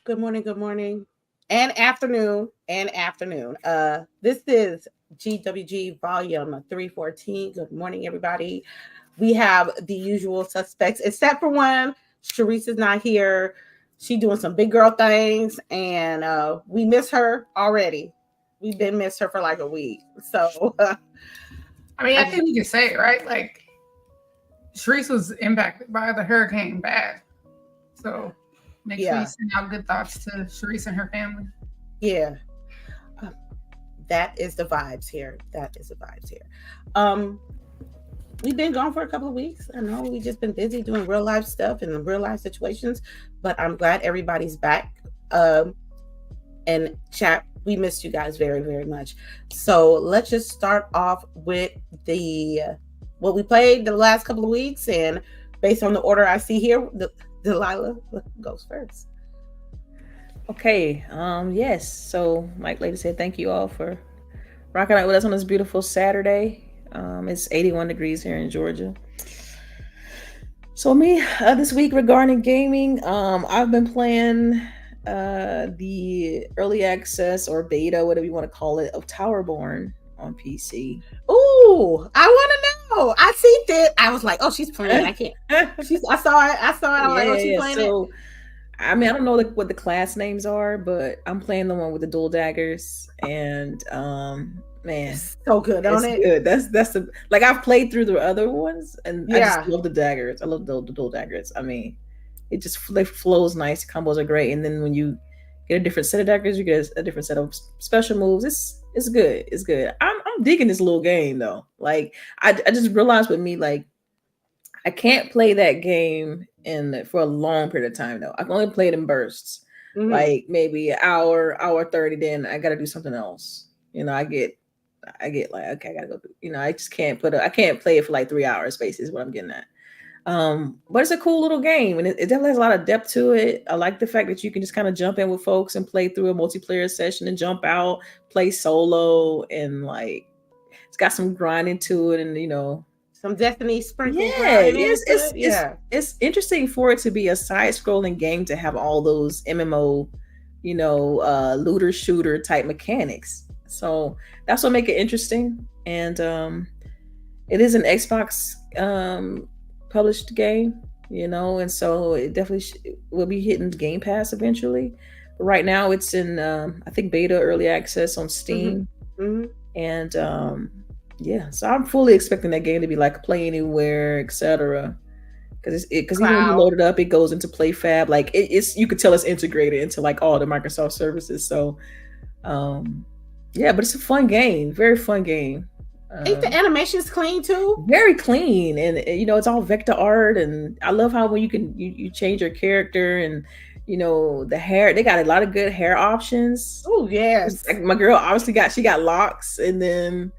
Good morning, and afternoon. This is GWG volume 314. Good morning, everybody. We have the usual suspects, except for one. Sharice is not here. She doing some big girl things, and we miss her already. We've been missed her for like a week. So, I think we can say it, right? Like, Charisse was impacted by the hurricane bad. So, make sure you send out good thoughts to Charisse and her family. Yeah. That is the vibes here. We've been gone for a couple of weeks. I know we've just been busy doing real life stuff and real life situations, but I'm glad everybody's back. And chat, we missed you guys very, very much. So let's just start off with what we played the last couple of weeks, and based on the order I see here, Delilah goes first. Okay. Yes. So, Mike Lady said, thank you all for rocking out with us on this beautiful Saturday. It's 81 degrees here in Georgia. So me, this week regarding gaming, I've been playing the early access or beta, whatever you want to call it, of Towerborn on PC. Ooh, I want to know. I seen it. I was like, oh, she's playing. I can't. I saw it. I'm like, oh, she's playing it. I mean, I don't know what the class names are, but I'm playing the one with the dual daggers, and man, it's so good, don't it? Good. That's the like I've played through the other ones, and I just love the daggers. I love the dual daggers. I mean, it just flows nice. Combos are great, and then when you get a different set of daggers, you get a different set of special moves. It's good. It's good. I'm digging this little game though. Like I just realized with me, like I can't play that game for a long period of time though. I can only play it in bursts, like maybe an hour 30. Then I got to do something else. You know, I get like, okay, I gotta go. I just can't I can't play it for like 3 hours. Basically, is what I'm getting at. But it's a cool little game, and it definitely has a lot of depth to it. I like the fact that you can just kind of jump in with folks and play through a multiplayer session and jump out, play solo, and like it's got some grinding to it, and some Destiny sprinkles. Yeah, it's interesting for it to be a side-scrolling game to have all those MMO, looter shooter type mechanics. So that's what make it interesting. And it is an Xbox published game, and so it definitely will be hitting Game Pass eventually. But right now it's in I think beta early access on Steam. And yeah, so I'm fully expecting that game to be like play anywhere, etc. Because even when you load it up, it goes into PlayFab. Like it's you could tell it's integrated into like all the Microsoft services. So yeah, but it's a fun game, very fun game. Ain't the animations clean too? Very clean, and it's all vector art, and I love how when you change your character, and the hair, they got a lot of good hair options. Oh yes, like my girl obviously got locks, and then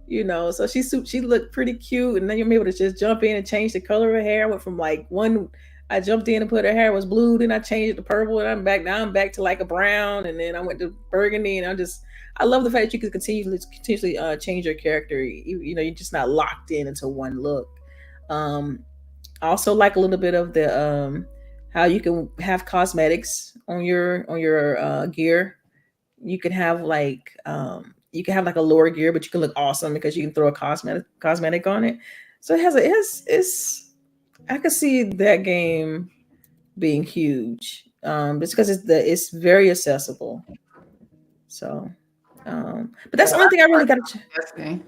so she looked pretty cute, and then you're able to just jump in and change the color of her hair. I went from like I jumped in and put her hair was blue, then I changed it to purple, and I'm back to like a brown, and then I went to burgundy, and I love the fact that you can continuously change your character. You're just not locked into one look. I also like a little bit of the how you can have cosmetics on your gear. You can have like a lower gear, but you can look awesome because you can throw a cosmetic on it. So it's I could see that game being huge. Just because it's very accessible. So but that's the only thing I really got to Destiny.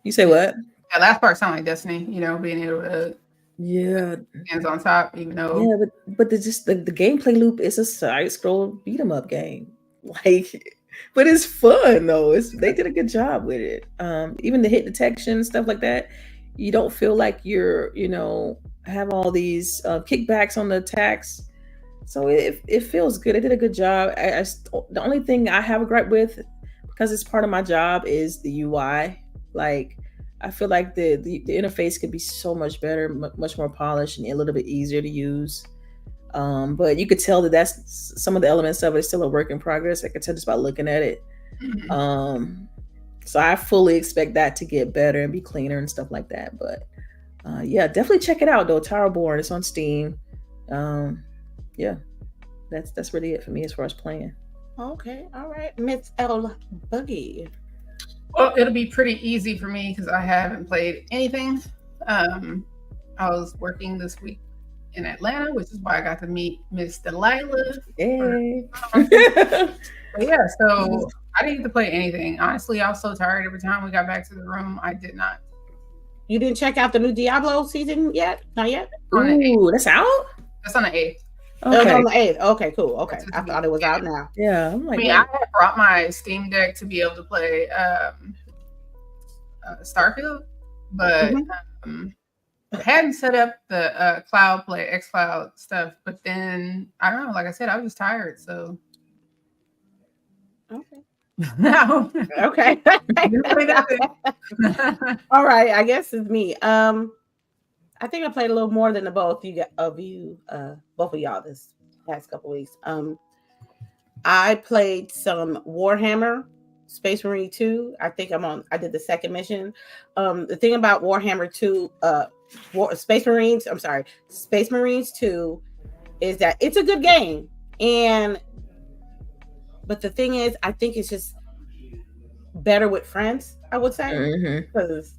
You say what? Yeah, last part sounded like Destiny, being able to hands on top, even though but the gameplay loop is a side scroll beat 'em up game. Like but it's fun though. They did a good job with it. Even the hit detection, stuff like that, you don't feel like you're, have all these kickbacks on the attacks. So it feels good. They did a good job. The only thing I have a gripe with, because it's part of my job, is the UI. Like I feel like the interface could be so much better, much more polished, and a little bit easier to use. But you could tell that's some of the elements of it is still a work in progress. I could tell just by looking at it. So I fully expect that to get better and be cleaner and stuff like that. But yeah, definitely check it out though. Towerborn, it's on Steam. Yeah. that's really it for me as far as playing. Okay, all right, Miss LBOOGIE. Well, it'll be pretty easy for me because I haven't played anything. I was working this week in Atlanta, which is why I got to meet Miss Delilah. Hey. Yeah, so I didn't get to play anything. Honestly, I was so tired every time we got back to the room. I did not. You didn't check out the new Diablo season yet? Not yet? Ooh, that's out? That's on the 8th. Okay. It was on the 8th. Okay, cool. Okay. I thought it was out now. Yeah. I'm like, I had brought my Steam Deck to be able to play Starfield, but I hadn't set up the Cloud Play, xCloud stuff. But then, I don't know, like I said, I was just tired, so. Okay. No. Okay. All right. I guess it's me. I think I played a little more than the both of y'all this past couple weeks. I played some Warhammer Space Marine 2. I think I did the second mission. The thing about Warhammer 2, Space Marines 2 is that it's a good game. But the thing is, I think it's just better with friends, I would say. Because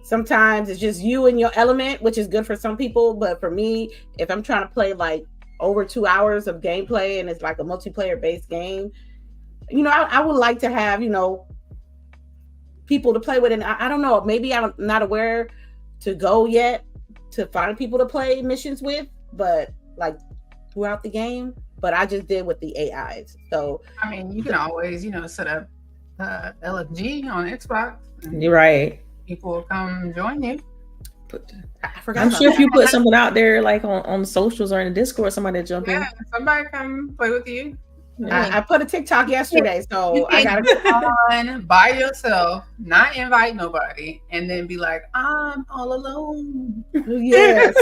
sometimes it's just you and your element, which is good for some people. But for me, if I'm trying to play like over 2 hours of gameplay and it's like a multiplayer based game, I would like to have, people to play with. And I don't know, maybe I'm not aware to go yet to find people to play missions with, but like throughout the game. But I just did with the AIs. So I mean, you can always, set up LFG on Xbox. You're right. People will come join you. I'm sure if you put something out there like on socials or in the Discord, somebody jump in. Somebody come play with you. I put a TikTok yesterday, so I gotta go on by yourself, not invite nobody, and then be like, I'm all alone. Yes.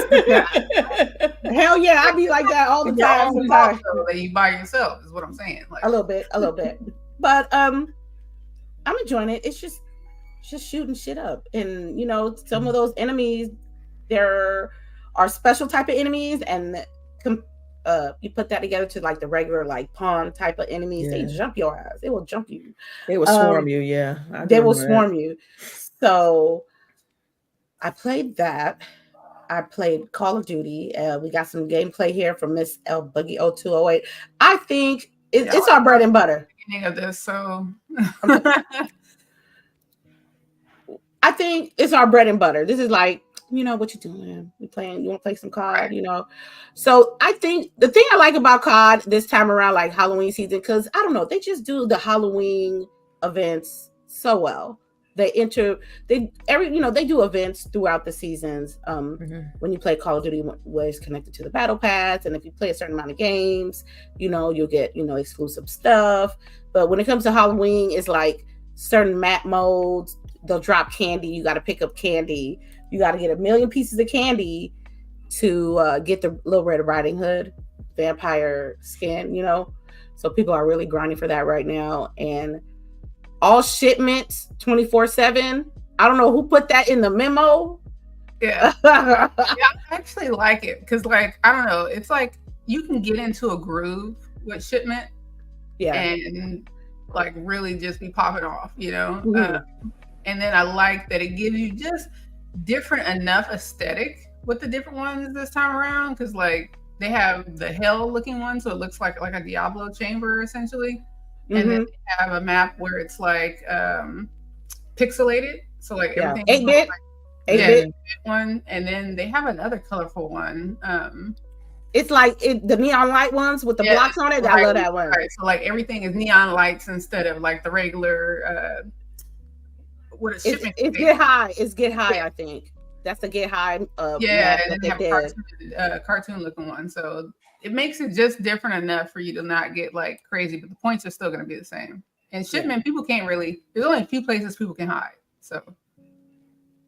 Hell yeah, I be like that all the time. Sometimes you by yourself is what I'm saying. Like a little bit. But I'm enjoying it. It's just shooting shit up. And some of those enemies, there are special type of enemies, and you put that together to like the regular like pawn type of enemies, they jump your ass. They will jump you. They will swarm you, yeah. They will swarm you. So I played that. I played Call of Duty. We got some gameplay here from Miss LBOOGIE 0208. I think it's our bread and butter. Beginning of this, so I think it's our bread and butter. This is like, what you doing? You want to play some COD, So I think the thing I like about COD this time around, like Halloween season, because I don't know, they just do the Halloween events so well. They do events throughout the seasons. When you play Call of Duty, where it's connected to the battle pass, and if you play a certain amount of games, you'll get exclusive stuff. But when it comes to Halloween, it's like certain map modes. They'll drop candy. You got to pick up candy. You got to get 1 million pieces of candy to get the Little Red Riding Hood vampire skin. So people are really grinding for that right now, and all shipments 24/7. I don't know who put that in the memo. Yeah, I actually like it because, like, I don't know, it's like you can get into a groove with shipment, and like really just be popping off, and then I like that it gives you just different enough aesthetic with the different ones this time around, because like they have the hell looking one, so it looks like a Diablo chamber essentially. And then they have a map where it's like pixelated, so like everything 8-bit one, and then they have another colorful one. It's like the neon light ones with the blocks on it. I love that one. Right, so like everything is neon lights instead of like the regular. What is shipment? It's Get High. It's Get High. I think that's the Get High. And then they have cartoon looking one, so it makes it just different enough for you to not get like crazy, but the points are still going to be the same. And shipment, people can't really. There's only a few places people can hide. So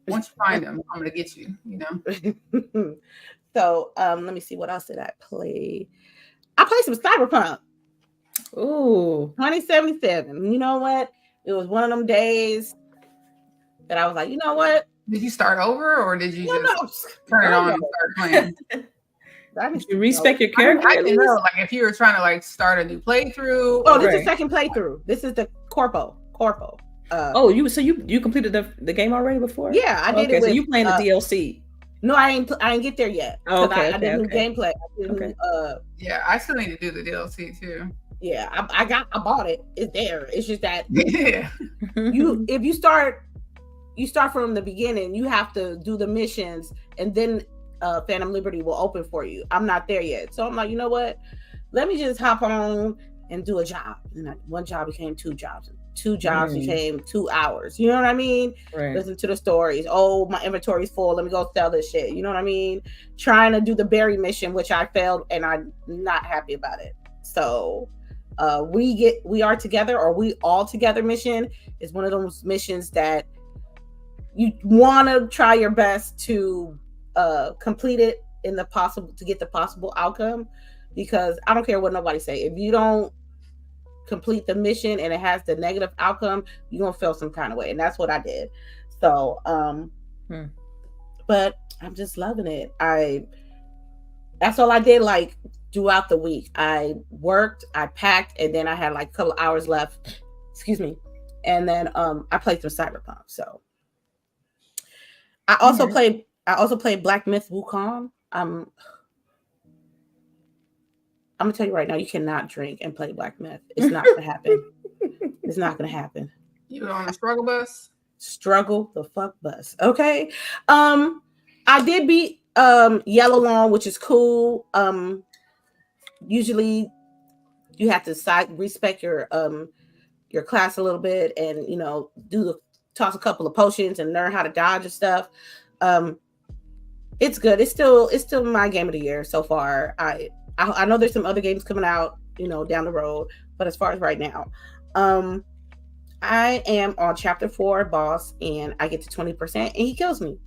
once you find them, I'm going to get you. So let me see, what else did I play? I played some Cyberpunk. Ooh, 2077. You know what? It was one of them days that I was like, you know what? Did you start over, or did you turn it on and start playing? You respect your character. I don't know, like if you were trying to like start a new playthrough. Oh, this is second playthrough. This is the corpo. You completed the game already before? Yeah, I did. Okay, so you playing the DLC? No, I didn't get there yet. Oh, okay, I didn't do gameplay. Yeah, I still need to do the DLC too. Yeah, I bought it. It's there. It's just that yeah. if you start from the beginning, you have to do the missions, and then Phantom Liberty will open for you. I'm not there yet, so I'm like, you know what? Let me just hop on and do a job. And one job became 2 jobs. 2 jobs became 2 hours. You know what I mean? Right. Listen to the stories. Oh, my inventory's full. Let me go sell this shit. You know what I mean? Trying to do the berry mission, which I failed, and I'm not happy about it. So we are together, or we all together mission is one of those missions that you want to try your best to complete it to get the possible outcome, because I don't care what nobody say. If you don't complete the mission and it has the negative outcome, you're gonna feel some kind of way, and that's what I did. So but I'm just loving it. That's all I did, like, throughout the week. I worked, I packed, and then I had like a couple hours left, excuse me, and then I played some Cyberpunk. So I also played Black Myth Wukong. I'm gonna tell you right now, you cannot drink and play Black Myth. It's not gonna happen. It's not gonna happen. You on a struggle bus? Struggle the fuck bus. Okay. I did beat Yellow Long, which is cool. Usually you have to respect your class a little bit, and toss a couple of potions and learn how to dodge and stuff. It's good. It's still my game of the year so far. I know there's some other games coming out, down the road, but as far as right now, I am on chapter 4 boss, and I get to 20% and he kills me.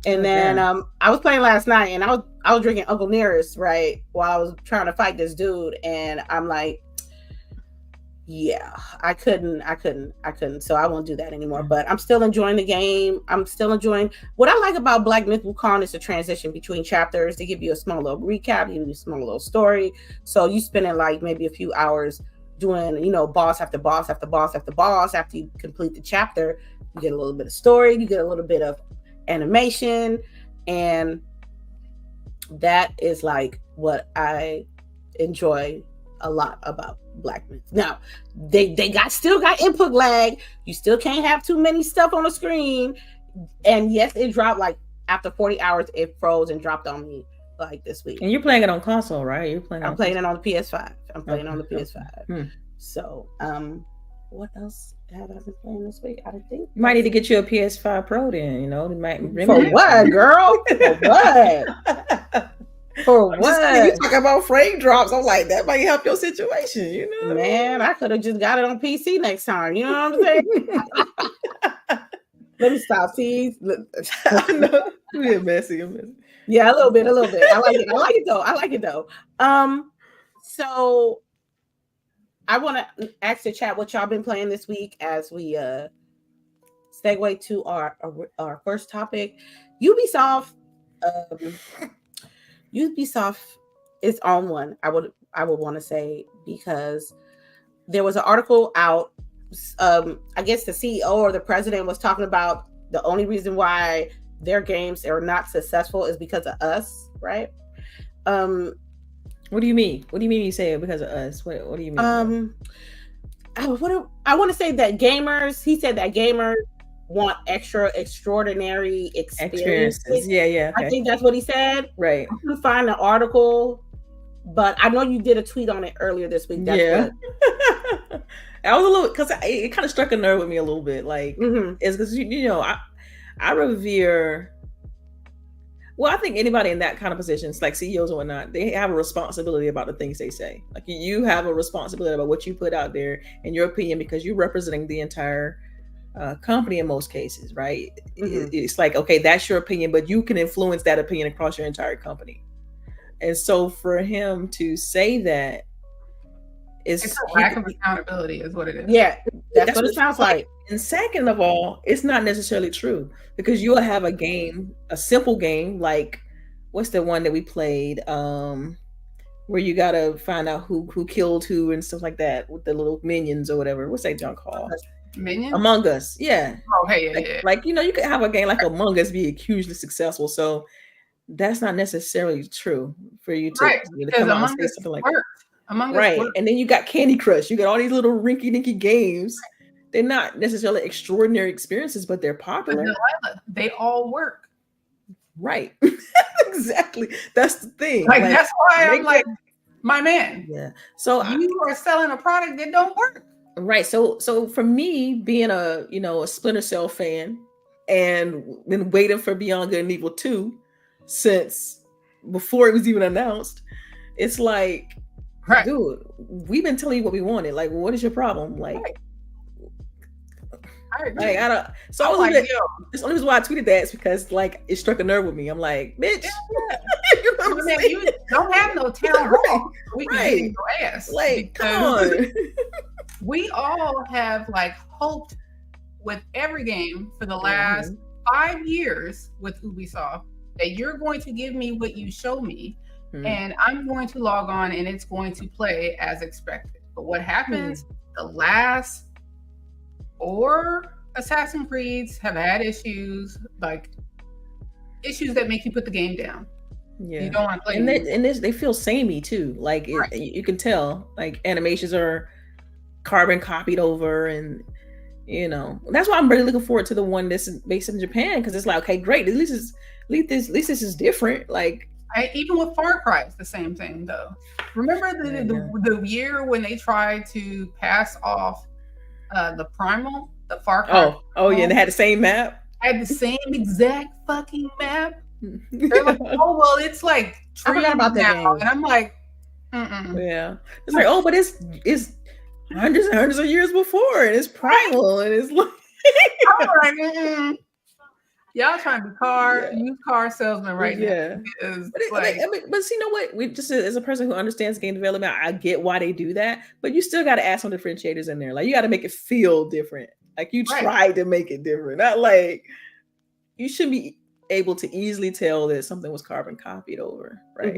And then I was playing last night, and I was drinking Uncle Nearest, right, while I was trying to fight this dude, and I'm like, yeah, I couldn't. So I won't do that anymore. But I'm still enjoying the game. I'm still enjoying what I like about Black Myth Wukong is the transition between chapters. They give you a small little recap, give you a small little story. So you spending like maybe a few hours doing, boss after boss after boss after boss. After you complete the chapter, you get a little bit of story, you get a little bit of animation, and that is like what I enjoy a lot about Black Myth. Now they still got input lag. You still can't have too many stuff on the screen, and yes, it dropped like after 40 hours. It froze and dropped on me like this week. And you're playing it on console, right? I'm playing it on the PS5. I'm playing on the PS5. So what else have I been playing this week? I think you might need to get you a PS5 Pro then. For what, girl? For what? For what? You talk about frame drops. I'm like, that might help your situation, Man, I could have just got it on PC next time. You know what I'm saying? Let me stop. See, you're messy. Yeah, a little bit. I like it though. So I want to ask the chat what y'all been playing this week as we segue to our first topic. Ubisoft is on one. I would want to say, because there was an article out. I guess the CEO or the president was talking about the only reason why their games are not successful is because of us, right? What do you mean? What do you mean you say it because of us? What do you mean? I want to say that gamers. He said that gamers want extraordinary experiences. Yeah. Okay. I think that's what he said. Right. I couldn't find the article, but I know you did a tweet on it earlier this week. That's I was a little, because it kind of struck a nerve with me a little bit. Like, it's because I revere. Well, I think anybody in that kind of positions, like CEOs and whatnot, they have a responsibility about the things they say. Like, you have a responsibility about what you put out there in your opinion, because you're representing the entire company in most cases, right? It's like, okay, that's your opinion, but you can influence that opinion across your entire company. And so for him to say that, it's a lack of accountability is what it is. Yeah, that's what it sounds like. And second of all, it's not necessarily true, because you'll have a simple game like what's the one that we played? Where you gotta find out who killed who and stuff like that with the little minions or whatever. What's that junk called? Minions? Among Us. Yeah. Oh, hey, like you could have a game like Among Us be hugely successful. So that's not necessarily true for you to, to come out and say something like that. Among Us right. worked. And then you got Candy Crush. You got all these little rinky-dinky games. They're not necessarily extraordinary experiences, but they're popular. But Delilah, they all work. Right. Exactly. That's the thing. Like that's why I'm like, my man. Yeah. So you are selling a product that don't work. Right. So for me, being a Splinter Cell fan and been waiting for Beyond Good and Evil 2 since before it was even announced, it's like, right, dude, we've been telling you what we wanted. Like, what is your problem? Like, right. I agree. Like, I don't. So I was like, that's the only reason why I tweeted that is because like it struck a nerve with me. I'm like, bitch, you don't have no town hall. We can get in your ass. Like, come on. We all have like hoped with every game for the last 5 years with Ubisoft that you're going to give me what you show me, and I'm going to log on and it's going to play as expected. But what happens? The last 4 Assassin's Creeds have had issues, like issues that make you put the game down. Yeah, you don't want to play. And they feel samey too. Like you can tell, like animations are carbon copied over, and that's why I'm really looking forward to the one that's based in Japan, because it's like, okay, great, at least this is different. Like even with Far Cry, it's the same thing though. Remember the year when they tried to pass off the Primal, the Far Cry? Oh yeah, and they had the same map. Had the same exact fucking map. They're like, oh well, it's like I forgot about that game. And I'm like, yeah, it's like, oh, but it's hundreds and hundreds of years before, and it's primal, and it's like, I'm like, y'all trying to be used car salesman right now. But you know what? We just, as a person who understands game development, I get why they do that. But you still got to add some differentiators in there. Like you got to make it feel different. Like you tried to make it different. Not like you should be able to easily tell that something was carbon copied over, right?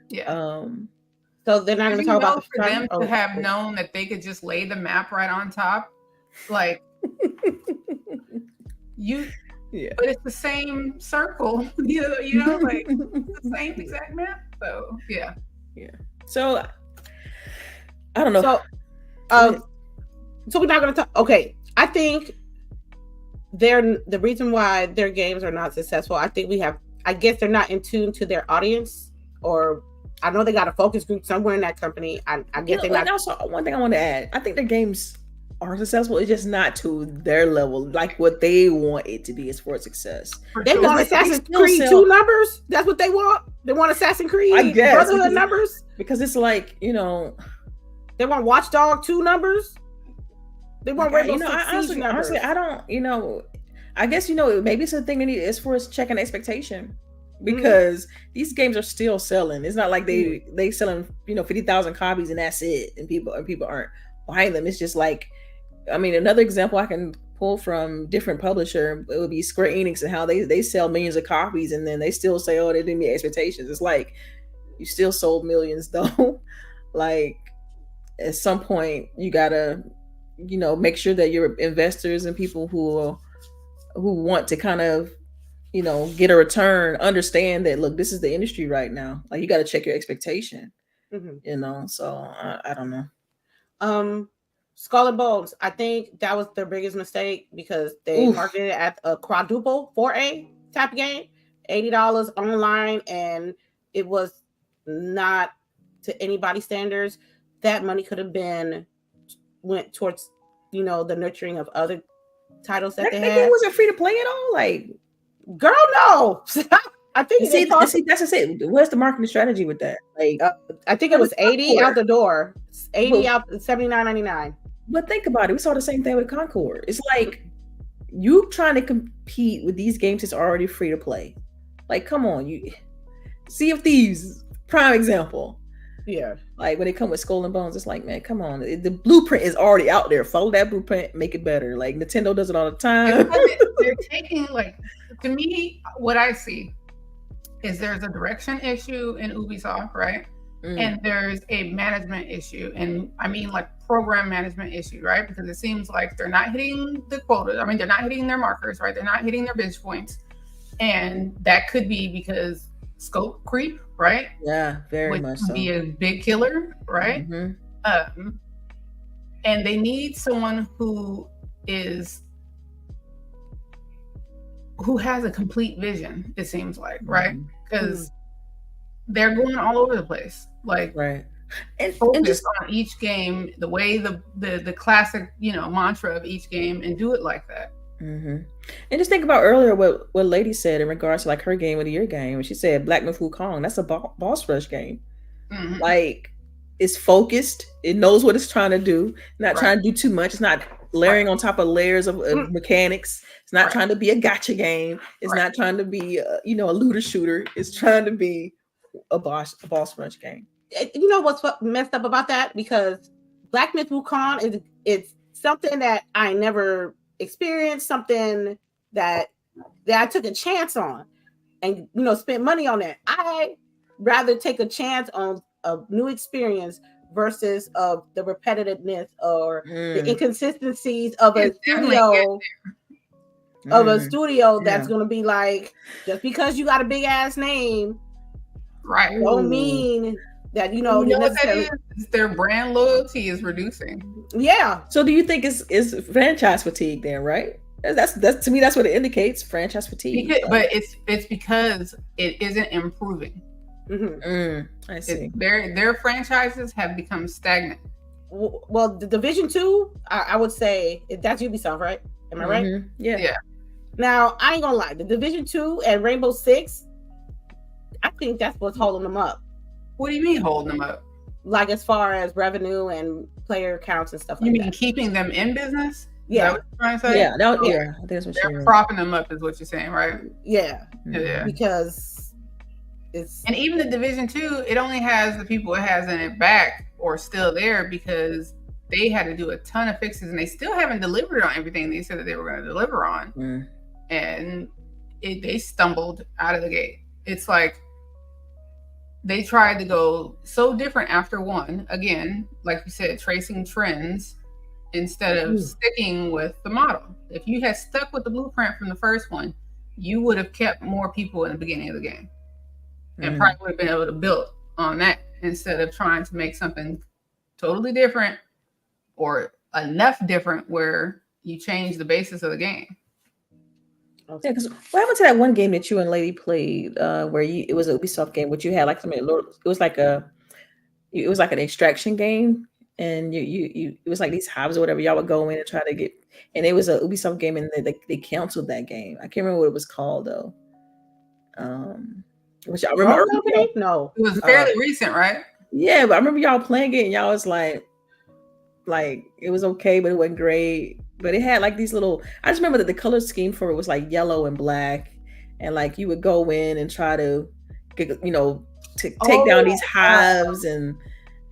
Yeah. So they're not going to talk about for them to have known that they could just lay the map right on top, like but it's the same circle, you know, like it's the same exact map. So yeah. So I don't know. So we're not going to talk. Okay, I think the reason why their games are not successful, I guess they're not in tune to their audience, or I know they got a focus group somewhere in that company. I guess they're not. And also, one thing I want to add, I think their games are successful. It's just not to their level, like what they want it to be as for success. They want Assassin's Creed 2 numbers. That's what they want. They want Assassin's Creed Brotherhood numbers. Because it's like, they want Watch Dog 2 numbers. They want Rainbow Six Siege numbers. Honestly, I don't, I guess, maybe it's a thing they need is for us checking expectation. Because these games are still selling. It's not like they selling 50,000 copies and that's it, and people aren't buying them. It's just like, I mean, another example I can pull from different publisher, it would be Square Enix, and how they sell millions of copies and then they still say, oh, they didn't meet expectations. It's like, you still sold millions though. Like at some point you gotta make sure that your investors and people who want to kind of get a return, understand that, look, this is the industry right now. Like, you got to check your expectation, so I don't know. Skull and Bones, I think that was their biggest mistake, because they marketed it at a quadruple 4A type game, $80 online, and it was not to anybody's standards. That money could have went towards, the nurturing of other titles that they had. It wasn't free to play at all. Like, girl, no. I think that's just it. What's the marketing strategy with that? Like, I think it was 80 out the door, 80 out, $79.99. But think about it. We saw the same thing with Concord. It's like you trying to compete with these games that's already free to play. Like, come on, Sea of Thieves, prime example. Yeah. Like when they come with Skull and Bones, it's like, man, come on. The blueprint is already out there. Follow that blueprint, make it better. Like Nintendo does it all the time. They're taking, like, to me, what I see is there's a direction issue in Ubisoft, right? And there's a management issue, and I mean like program management issue, right? Because it seems like they're not hitting the quotas. I mean, they're not hitting their markers, right? They're not hitting their bench points, and that could be because scope creep, right? Yeah, very much so. Be a big killer, right? And they need someone who has a complete vision. It seems like, right? Because they're going all over the place, like right. And focus on each game, the way the classic, mantra of each game, and do it like that. And just think about earlier what Lady said in regards to like her game of the year game. When she said Black Myth Wukong, that's a boss rush game. Like it's focused. It knows what it's trying to do. Not trying to do too much. It's not layering on top of layers of mechanics. It's not trying to be a gotcha game. It's not trying to be a looter shooter. It's trying to be a boss rush game. You know what's messed up about that? Because Black Myth Wukong is something that I never experienced, something that I took a chance on, and spent money on that. I rather take a chance on a new experience versus of the repetitiveness or the inconsistencies of a studio. That's going to be like, just because you got a big ass name, right? Don't mean that what that is? Their brand loyalty is reducing. Yeah. So do you think it's franchise fatigue then, right? That's to me, that's what it indicates, franchise fatigue. But it's because it isn't improving. I see. Their franchises have become stagnant. Well, the Division 2, I would say that's Ubisoft, right? Am I right? Yeah. Now, I ain't gonna lie, the Division 2 and Rainbow Six, I think that's what's holding them up. What do you mean holding them up? Like as far as revenue and player counts and stuff like that. You mean keeping them in business? Yeah. Is that what you're trying to say? Yeah, I think that's what they're propping them up is what you're saying, right? Yeah. Yeah. Because and even the Division 2, it only has the people it has in it back or still there because they had to do a ton of fixes and they still haven't delivered on everything they said that they were going to deliver on. And they stumbled out of the gate. It's like they tried to go so different after one. Again, like you said, tracing trends instead of sticking with the model. If you had stuck with the blueprint from the first one, you would have kept more people in the beginning of the game. And probably would have been able to build on that instead of trying to make something totally different or enough different where you change the basis of the game. Yeah, because what happened to that one game that you and Lady played, where it was a Ubisoft game, which you had like something. It was like an extraction game, and it was like these hives or whatever. Y'all would go in and try to get, and it was a Ubisoft game, and they canceled that game. I can't remember what it was called though. Which I remember. No, it was fairly recent, right? Yeah, but I remember y'all playing it, and y'all was like it was okay, but it wasn't great. But it had like these little. I just remember that the color scheme for it was like yellow and black, and like you would go in and try to get, take down these hives and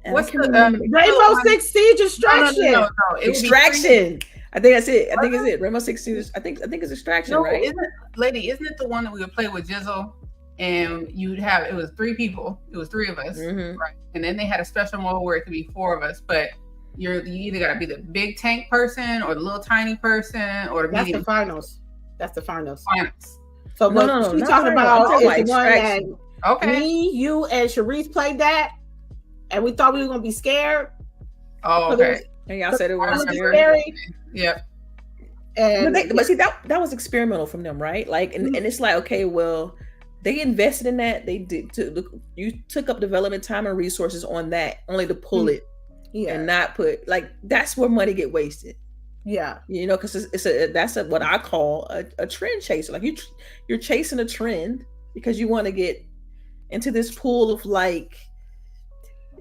what's the Rainbow Six Siege Extraction? No, Extraction. I think that's it. I think it's it. Rainbow Six Siege. I think it's Extraction, right? Isn't it the one that we would play with Jizzle? And it was 3 people. It was 3 of us, right? And then they had a special mode where it could be 4 of us, but you either got to be the big tank person or the little tiny person or the medium. That's the finals. So what we talking about is the one that me, you, and CHAREECE played that, and we thought we were gonna be scared. Oh, okay. And y'all said it was scary. Yeah. But see that was experimental from them, right? Like, and it's like, okay, well, they invested in that. They did. You took up development time and resources on that only to pull it, and not put like that's where money get wasted. Yeah, because that's what I call a trend chaser. Like you're chasing a trend because you want to get into this pool of like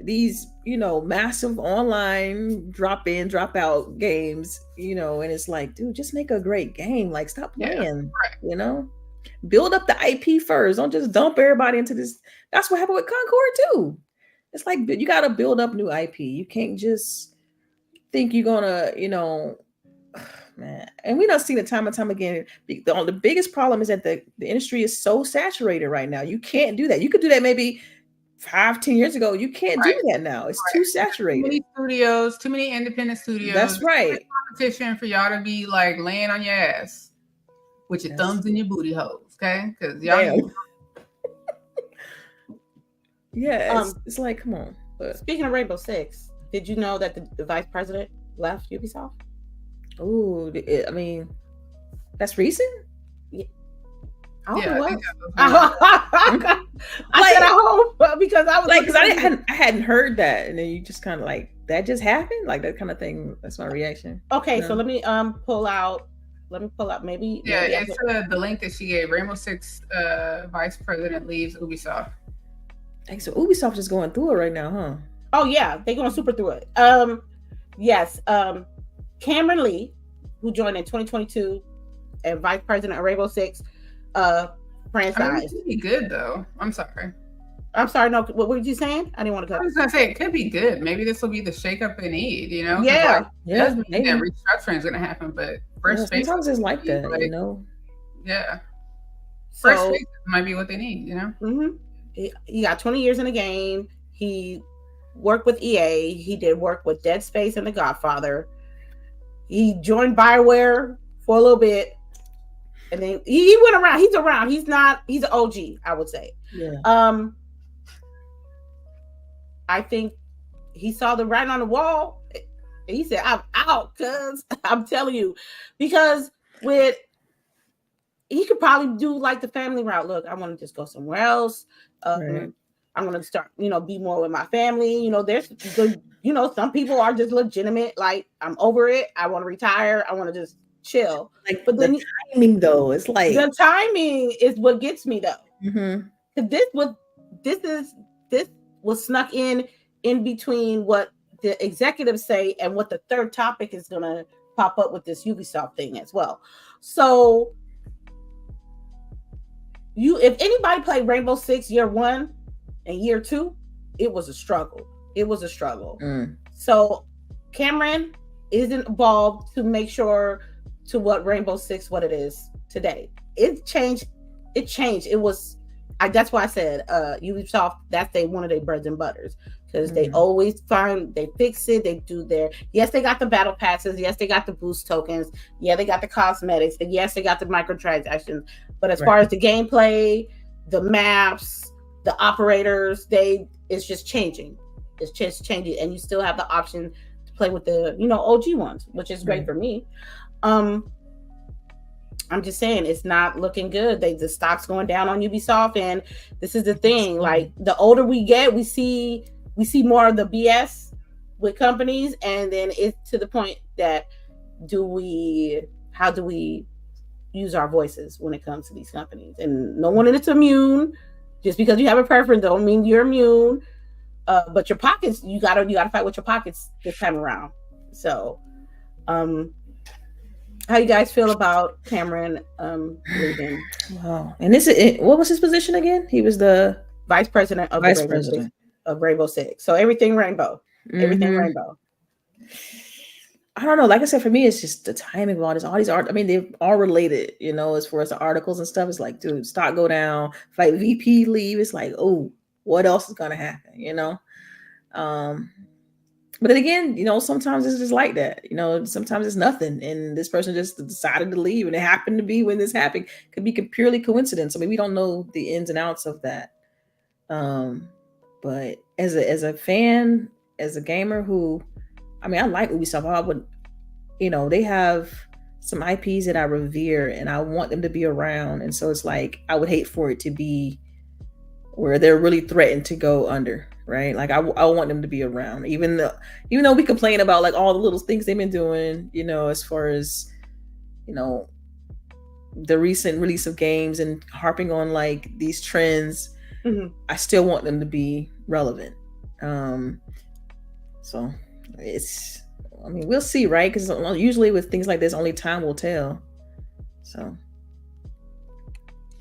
these massive online drop in drop out games. And it's like, dude, just make a great game. Like, stop playing. Right. Build up the IP first. Don't just dump everybody into this. That's what happened with Concord too. It's like you got to build up new IP. You can't just think you're gonna, man. And we don't see it time and time again. The biggest problem is that the industry is so saturated right now. You can't do that. You could do that maybe 5-10 years ago. You can't do that now. It's too saturated. Too many studios, too many independent studios. That's right. Competition for y'all to be like laying on your ass with your thumbs in your booty holes, okay? Because y'all. Yeah, it's like, come on. But speaking of Rainbow Six, did you know that the vice president left Ubisoft? Oh, I mean, that's recent. Yeah. I hope it was. I said I hope because I was like, because I hadn't heard that, and then you just kind of like that just happened, like that kind of thing. That's my reaction. Okay, so let me pull out. Maybe. Yeah, it's the link that she gave. Rainbow Six vice president leaves Ubisoft. So Ubisoft is going through it right now, huh? Oh yeah, they're going super through it. Yes. Cameron Lee, who joined in 2022 and vice president of Rainbow Six franchise. I mean, it could be good though. I'm sorry. No, what were you saying? I didn't want to cut. I was gonna say it could be good. Maybe this will be the shakeup they need. You know? Yeah. Doesn't mean that restructuring is gonna happen, but sometimes it's like that, you know. Yeah. Fresh faces might be what they need. You know. Mm-hmm. He got 20 years in the game. He worked with EA. He did work with Dead Space and The Godfather. He joined BioWare for a little bit. And then he went around. He's around. He's an OG, I would say. Yeah. I think he saw the writing on the wall. And he said, I'm out, cuz I'm telling you. Because he could probably do like the family route. Look, I want to just go somewhere else. Right. I'm going to start, be more with my family. There's good, some people are just legitimate. Like, I'm over it. I want to retire. I want to just chill. Like, but the timing though, it's like the timing is what gets me though. Mm-hmm. This was snuck in between what the executives say and what the third topic is going to pop up with this Ubisoft thing as well. So if anybody played Rainbow Six year 1 and year 2, it was a struggle. So Cameron is involved to make sure to what Rainbow Six, what it is today. It changed. It was, that's why I said Ubisoft, that's one of their breads and butters. Because they always they fix it, they do yes, they got the battle passes, yes, they got the boost tokens, yeah, they got the cosmetics, and yes, they got the microtransactions. But as far as the gameplay, the maps, the operators, it's just changing. It's just changing, and you still have the option to play with the OG ones, which is great for me. I'm just saying it's not looking good. The stock's going down on Ubisoft, and this is the thing. Like, the older we get, we see more of the BS with companies, and then it's to the point that how do we use our voices when it comes to these companies? And no one is immune. Just because you have a preference don't mean you're immune. But your pockets, you gotta fight with your pockets this time around. So, how you guys feel about Cameron leaving? Wow. And what was his position again? He was the vice president of Rainbow Six. So everything rainbow. Everything rainbow. I don't know. Like I said, for me, it's just the timing of all these art. I mean, they're all related, as far as the articles and stuff. It's like, dude, stock go down, fight VP leave. It's like, oh, what else is gonna happen? But then again, sometimes it's just like that. Sometimes it's nothing, and this person just decided to leave, and it happened to be when this happened. Could be purely coincidence. I mean, we don't know the ins and outs of that. But as a fan, as a gamer I like Ubisoft, they have some IPs that I revere and I want them to be around. And so it's like, I would hate for it to be where they're really threatened to go under, right? Like I want them to be around, even though we complain about like all the little things they've been doing, as far as, the recent release of games and harping on like these trends. I still want them to be relevant. So we'll see, right? Because usually with things like this, only time will tell. So.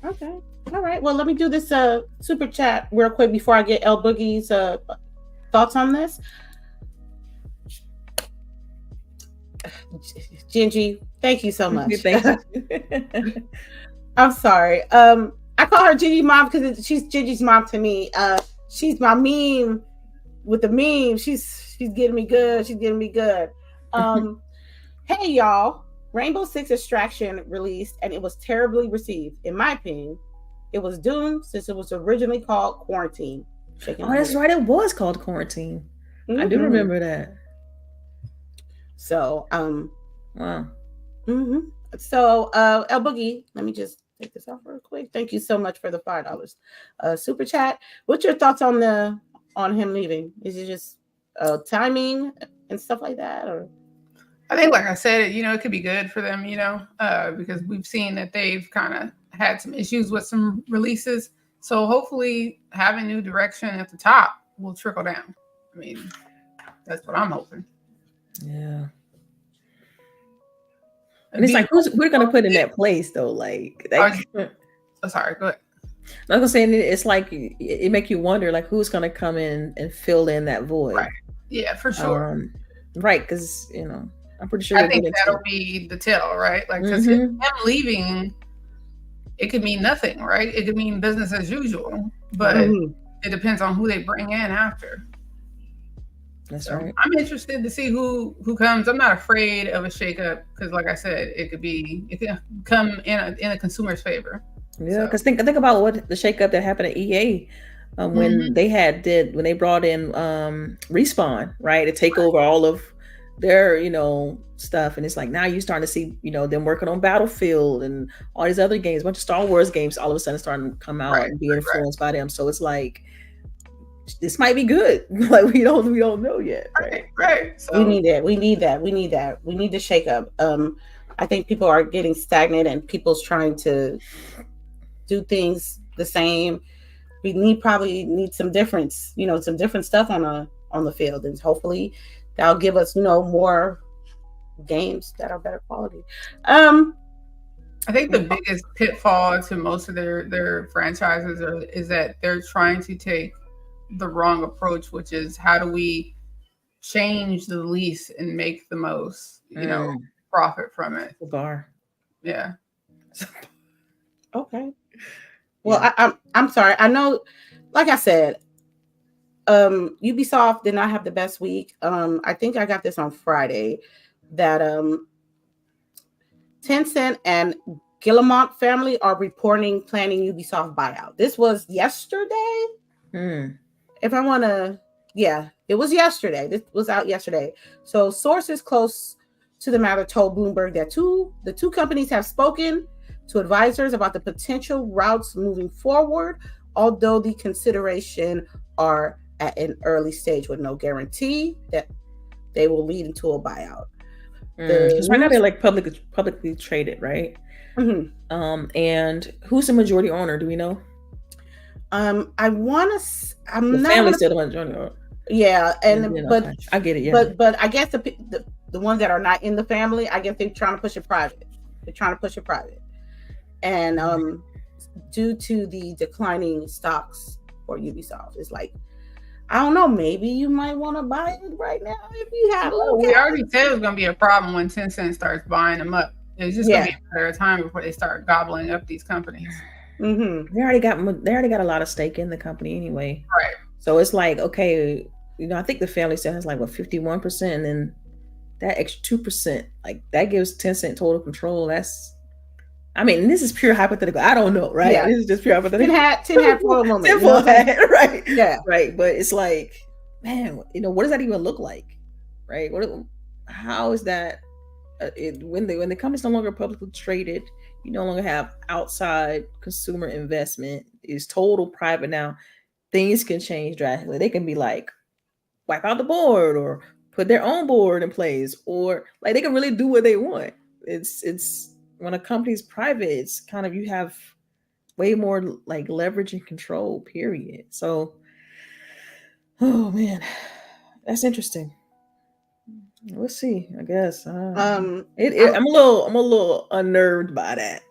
Okay. All right. Well, let me do this super chat real quick before I get LBOOGIE's thoughts on this. Gingy, thank you so much. Thank you. I'm sorry. I call her Gingy mom because she's Gingy's mom to me. She's my meme with the meme. She's getting me good. She's getting me good. Hey y'all, Rainbow Six Extraction released and it was terribly received. In my opinion, it was doomed since it was originally called Quarantine. Oh, that's right. It was called Quarantine. Mm-hmm. I do remember that. So, wow. Mm-hmm. So, LBOOGIE, let me just take this off real quick. Thank you so much for the $5 super chat. What's your thoughts on him leaving? Is it just timing and stuff like that, or? I think, like I said, it could be good for them, because we've seen that they've kind of had some issues with some releases. So hopefully having new direction at the top will trickle down. I mean, that's what I'm hoping. Yeah. And it's like, we're going to put in that place, though? Like, sorry, go ahead. I was saying, it's like, it make you wonder, like, who's going to come in and fill in that void? Right. Yeah, for sure. Right, because, I'm pretty sure. I think that'll be the tell, right? Like, because him leaving, it could mean nothing, right? It could mean business as usual, but it depends on who they bring in after. That's right. I'm interested to see who comes. I'm not afraid of a shakeup because, like I said, it can come in a consumer's favor. Yeah, because think about what the shakeup that happened at EA when they brought in Respawn, right, to take over all of their stuff, and it's like now you're starting to see them working on Battlefield and all these other games, a bunch of Star Wars games all of a sudden starting to come out and be influenced by them. So it's like this might be good. Like we don't know yet. Right. So we need that. We need to shake up. I think people are getting stagnant and people's trying to do things the same. We probably need some difference, some different stuff on the field, and hopefully that'll give us, more games that are better quality. I think the biggest pitfall to most of their franchises is that they're trying to take the wrong approach, which is how do we change the lease and make the most, profit from it. The bar. Yeah. Okay. Well, I'm sorry. I know, like I said, Ubisoft did not have the best week. I think I got this on Friday that Tencent and Guillemot family are planning Ubisoft buyout. This was yesterday. If I want to, it was yesterday. This was out yesterday. So sources close to the matter told Bloomberg that the two companies have spoken to advisors about the potential routes moving forward, although the consideration are at an early stage with no guarantee that they will lead into a buyout. Right now they're like publicly traded, right? Mm-hmm. And who's the majority owner? Do we know? I want to. I'm the not. Family's still the majority owner. Yeah, but I get it. Yeah, but I guess the ones that are not in the family, I guess they're trying to push it private. And due to the declining stocks for Ubisoft, it's like, I don't know, maybe you might want to buy it right now if you have a little. We already said it was going to be a problem when Tencent starts buying them up. It's just going to be a matter of time before they start gobbling up these companies. Mm-hmm. They already got a lot of stake in the company anyway. Right. So it's like, okay, I think the family still has like 51%, and then that extra 2%, like that gives Tencent total control. This is pure hypothetical. I don't know, right? Yeah. This is just pure hypothetical. Tin hat for a moment. Right? Yeah. Right. But it's like, man, what does that even look like, right? How is that? When the company's no longer publicly traded, you no longer have outside consumer investment. It's total private now. Things can change drastically. They can be like, wipe out the board or put their own board in place, or like they can really do what they want. It's when a company's private, it's kind of, you have way more like leverage and control, period. So, oh man, that's interesting. We'll see, I guess. I'm a little unnerved by that.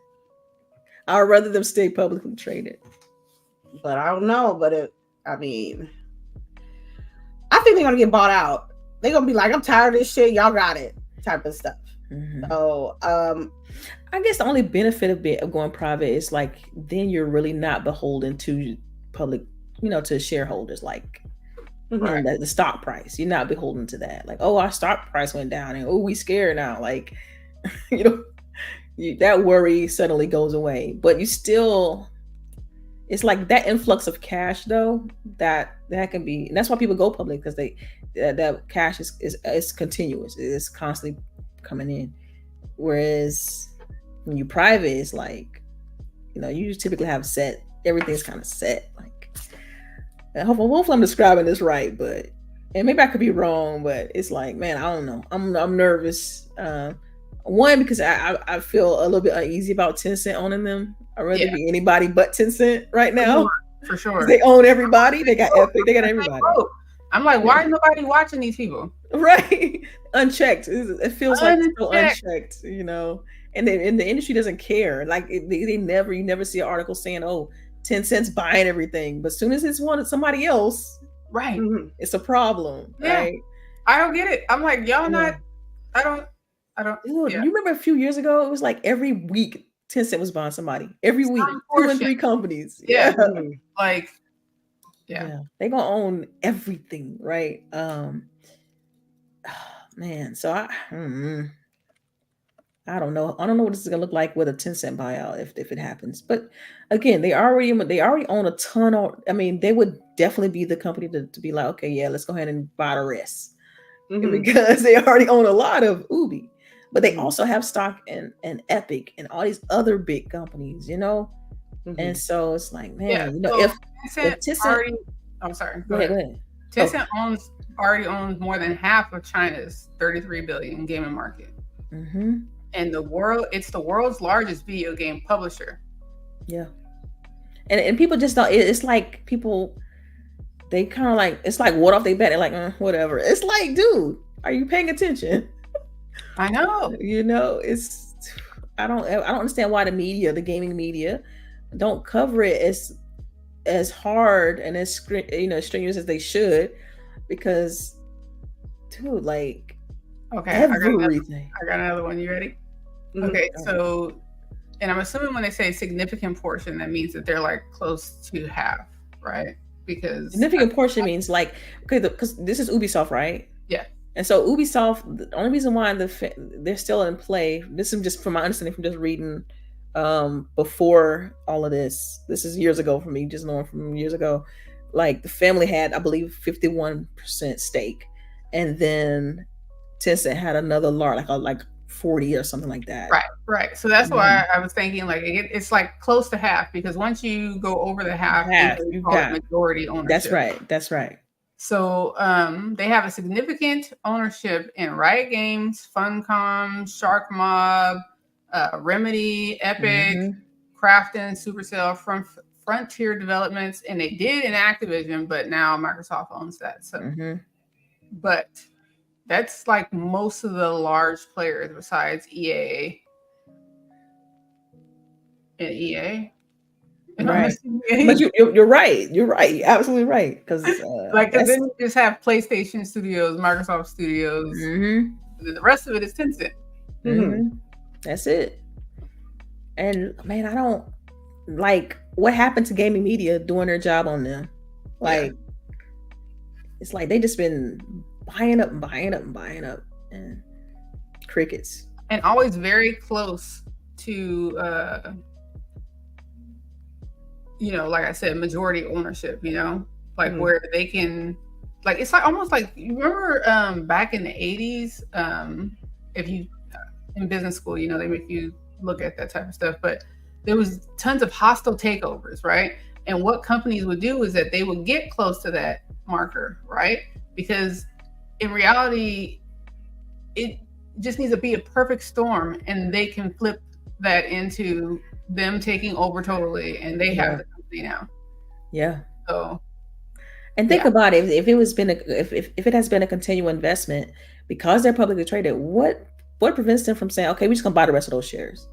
I'd rather them stay publicly traded. But I don't know. But I think they're gonna get bought out. They're gonna be like, I'm tired of this shit. Y'all got it. type of stuff. So I guess the only benefit of going private is like then you're really not beholden to public, to shareholders, like the stock price. You're not beholden to that. Like, oh, our stock price went down, and oh, we scared now. Like, that worry suddenly goes away. But you still, it's like that influx of cash though that can be, and that's why people go public, because that cash is continuous. It's constantly coming in. Whereas when you private, it's like, you typically have everything's kind of set. Like, hopefully I'm describing this right, and maybe I could be wrong, but it's like, man, I don't know. I'm nervous. One, because I feel a little bit uneasy about Tencent owning them. I'd rather be anybody but Tencent right now. For sure. They own everybody. They got Epic. They got everybody. I'm like, why is nobody watching these people? Right. Unchecked. It feels like so unchecked, and the industry doesn't care. Like you never see an article saying, oh, Tencent's buying everything. But as soon as it's somebody else, right, it's a problem. Yeah. Right. I don't get it. I'm like, y'all not, I don't. Dude, you remember a few years ago, it was like every week Tencent was buying somebody. Every week, 2 and 3 companies. Yeah. Like, they're gonna own everything, right? Man, so I don't know. I don't know what this is gonna look like with a Tencent buyout if it happens. But again, they already own a ton of. I mean, they would definitely be the company to be like, okay, yeah, let's go ahead and buy the rest, because they already own a lot of UBI. But they also have stock in Epic and all these other big companies, And so it's like, man, if Tencent I'm sorry. Go ahead. Tencent already owns more than half of China's 33 billion gaming market. And it's the world's largest video game publisher. Yeah. And people just don't, it's like people, they kind of like, it's like what off they bet. They're like, whatever. It's like, dude, are you paying attention? I know. It's, I don't understand why the gaming media don't cover it as hard and as strenuous as they should, because dude, like, okay, everything. I got another one. You ready? Okay, so, and I'm assuming when they say significant portion, that means that they're like close to half, right? Because significant portion means like, okay, because this is Ubisoft, right? Yeah. And so Ubisoft, the only reason why they're still in play, this is just from my understanding from just reading before all of this is years ago for me, just knowing from years ago, like the family had, I believe, 51% stake, and then Tencent had another large, like 40 or something like that. Right. So that's why I was thinking like it's like close to half, because once you go over the half you got majority ownership. That's right. So they have a significant ownership in Riot Games, Funcom, Shark Mob, Remedy, Epic, Krafton, Supercell, Frontier Developments, and they did in Activision, but now Microsoft owns that. So, but that's like most of the large players besides EA and EA. Right. But you're right. You're right. You're absolutely right. Because then you just have PlayStation Studios, Microsoft Studios, and then the rest of it is Tencent. That's it. And man, I don't like what happened to gaming media doing their job on them. Like, it's like they just been buying up, and crickets. And always very close to like I said, majority ownership, like where they can, like, it's like almost like, you remember back in the 80s, if you in business school, they make you look at that type of stuff, but there was tons of hostile takeovers, right? And what companies would do is that they would get close to that marker, right? Because in reality, it just needs to be a perfect storm, and they can flip that into them taking over totally, and they have the company now. Yeah. So, and think about it. If it has been a continual investment, because they're publicly traded, what prevents them from saying, okay, we're just gonna buy the rest of those shares?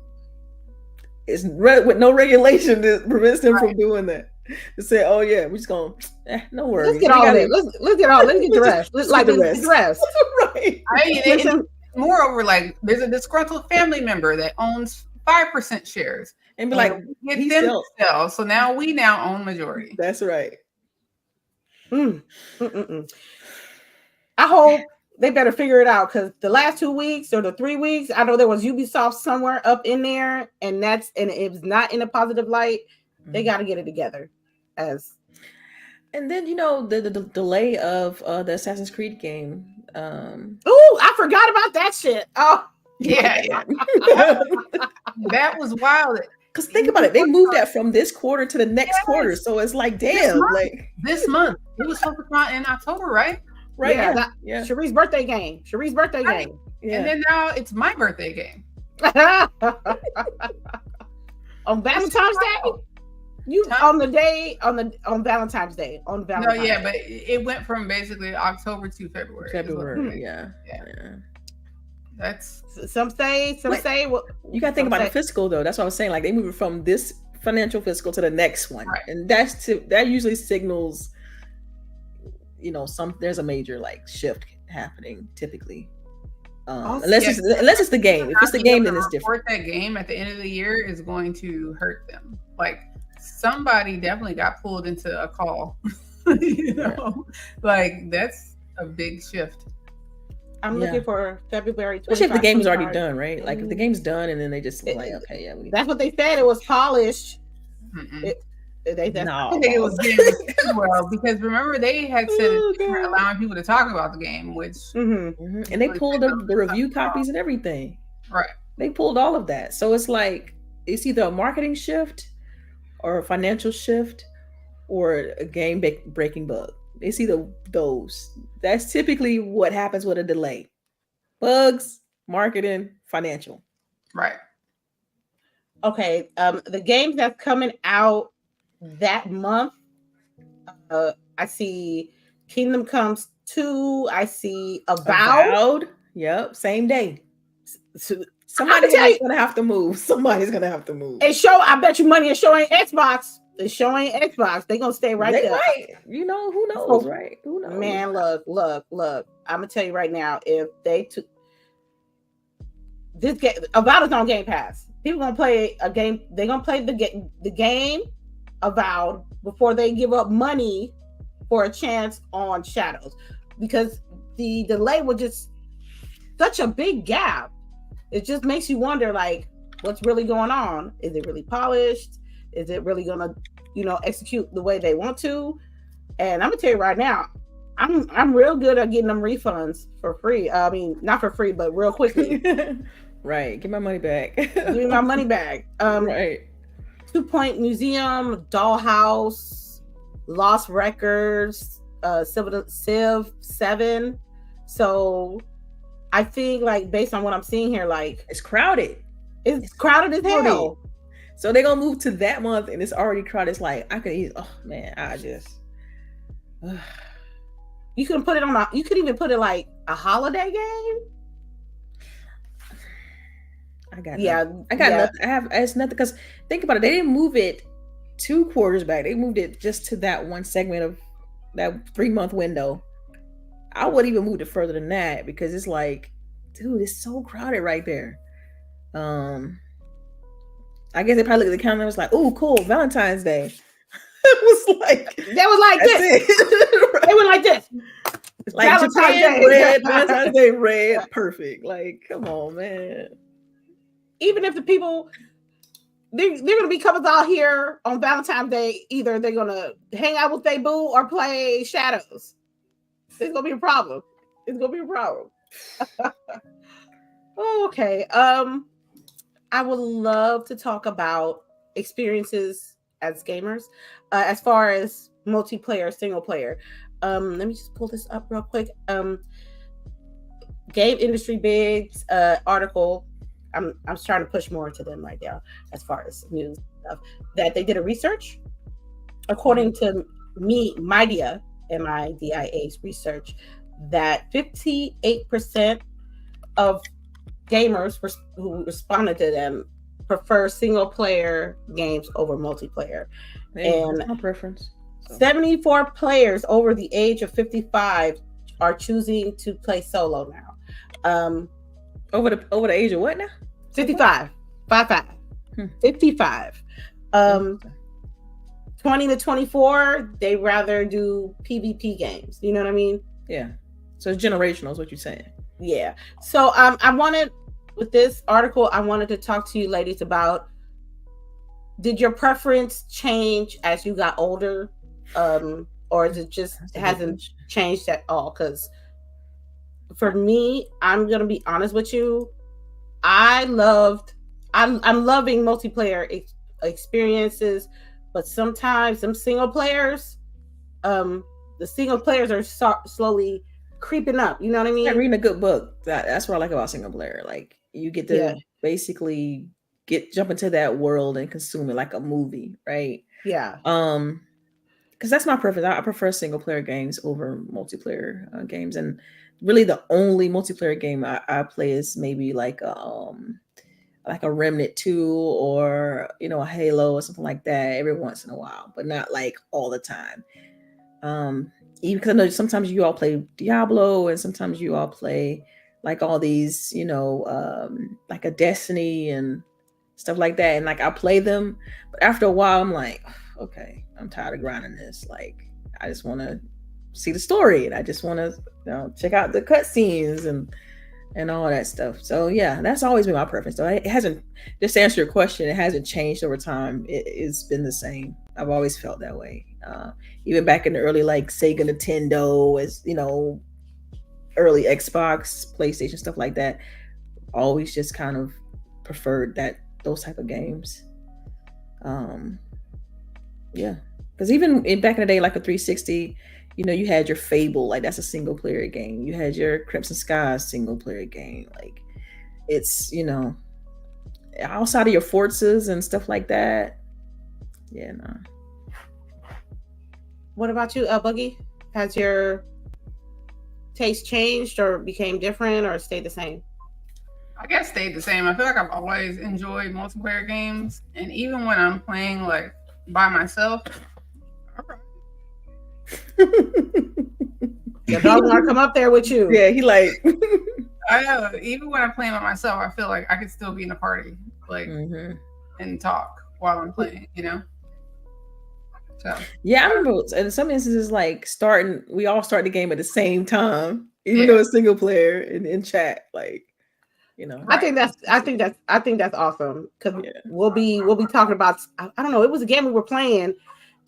It's with no regulation that prevents them from doing that. To say, oh yeah, we're just gonna, no worries. Let's get all of it. Let's get the rest. Let's get the rest. Right. moreover, like there's a disgruntled family member that owns 5% shares, and be like, get them to sell. So now we own majority. That's right. I hope they better figure it out, because the last 2 weeks or the 3 weeks, I know there was Ubisoft somewhere up in there, and it was not in a positive light. They got to get it together. And then the delay of the Assassin's Creed game. I forgot about that shit. Oh yeah. That was wild. Because think about it, they moved that from this quarter to the next quarter, so it's like, damn, this month it was supposed to come out in October, right? Right. Yeah. Cheree's birthday game. Yeah. And then now it's my birthday game. On Valentine's Day? On Valentine's Day. On Valentine's No, yeah, but it went from basically October to February. Yeah. That's some say. Well, you gotta think about the fiscal though. That's what I was saying. Like they moved from this financial fiscal to the next one, right. And that usually signals, there's a major like shift happening typically. Unless it's the game. If it's the game, then it's different. That game at the end of the year is going to hurt them. Like somebody definitely got pulled into a call. Like that's a big shift. I'm looking for February 25th. Especially if the game's already done, right? Like if the game's done and then they just okay, yeah. That's what they said. It was polished. I think it was getting well, because remember they had said they were allowing people to talk about the game, which and they pulled the review copies and everything. Right. They pulled all of that. So it's like it's either a marketing shift or a financial shift or a game breaking bug. They see those. That's typically what happens with a delay. Bugs, marketing, financial. Right. Okay. The games that's coming out that month, I see Kingdom Comes 2. I see Avowed. Yep, same day. Somebody's gonna have to move. And I bet you money is showing Xbox. It's showing Xbox. They're gonna stay right there. Right. Who knows, right? Who knows? Man, look. I'm gonna tell you right now, if they took this game, Avowed is on Game Pass. People gonna play a game. They're gonna play the game Avowed before they give up money for a chance on Shadows, because the delay was just such a big gap. It just makes you wonder, like, what's really going on? Is it really polished? Is it really gonna, execute the way they want to? And I'm gonna tell you right now, I'm real good at getting them refunds for free. I mean, not for free, but real quickly. Right. Give my money back. Give me my money back. Right. 2 Point Museum, Dollhouse, Lost Records, Civ 7. So I think, like, based on what I'm seeing here, like, it's crowded. It's crowded as hell. So they're gonna move to that month and it's already crowded. It's like, you could put it on you could even put it like a holiday game. I got nothing. It's nothing, because think about it. They didn't move it 2 quarters back. They moved it just to that one segment of that 3-month window. I would even move it further than that, because it's like, dude, it's so crowded right there. I guess they probably looked at the calendar and was like, oh, cool, Valentine's Day. It was like this. Right. They were like this. Like Valentine's Day red, perfect. Like, come on, man. Even if the people, they're gonna be couples out here on Valentine's Day, either they're gonna hang out with their boo or play Shadows. It's gonna be a problem. Okay. I would love to talk about experiences as gamers, as far as multiplayer, single player. Let me just pull this up real quick. Game Industry Bigs article. I'm trying to push more into them right now as far as news stuff. That they did a research, according to MIDIA, MIDIA's research, that 58% of gamers who responded to them prefer single player games over multiplayer. And my preference. 74 players over the age of 55 are choosing to play solo now. Over the age of what now? 55. 55. 55. 20 to 24, they rather do PvP games. You know what I mean? Yeah. So it's generational is what you're saying. Yeah. So I wanted, with this article, I wanted to talk to you ladies about, did your preference change as you got older? Or is it just hasn't changed at all? Because for me, I'm going to be honest with you. I'm loving multiplayer experiences, but sometimes some single players, the single players are slowly creeping up. You know what I mean? Like reading a good book. That's what I like about single player. Like you get to basically jump into that world and consume it like a movie, right? Yeah. Because that's my preference. I prefer single player games over multiplayer games, and really the only multiplayer game I play is maybe like a Remnant 2 or a Halo or something like that every once in a while, but not like all the time. Even because I know sometimes you all play Diablo and sometimes you all play like all these, like a Destiny and stuff like that. And like I play them, but after a while I'm like, okay, I'm tired of grinding this. Like I just want to see the story and I just want to check out the cutscenes and all that stuff. So yeah, that's always been my preference. So it hasn't, just to answer your question, it hasn't changed over time. It's been the same. I've always felt that way. Even back in the early like Sega, Nintendo, as early Xbox, PlayStation, stuff like that. Always just kind of preferred those type of games. Yeah, because even back in the day, like a 360, you had your Fable, like that's a single player game. You had your Crimson Skies single player game. Like it's outside of your Forzas and stuff like that. Yeah, no. What about you, Boogie? Has your taste changed or became different or stayed the same? I guess stayed the same. I feel like I've always enjoyed multiplayer games, and even when I'm playing like by myself, your dog want to come up there with you. Yeah, he like. I know. Even when I'm playing by myself, I feel like I could still be in a party, like, and talk while I'm playing. So yeah, I remember in some instances like we all start the game at the same time, even though it's single player in chat, like. I think that's awesome because we'll be talking about, I don't know, it was a game we were playing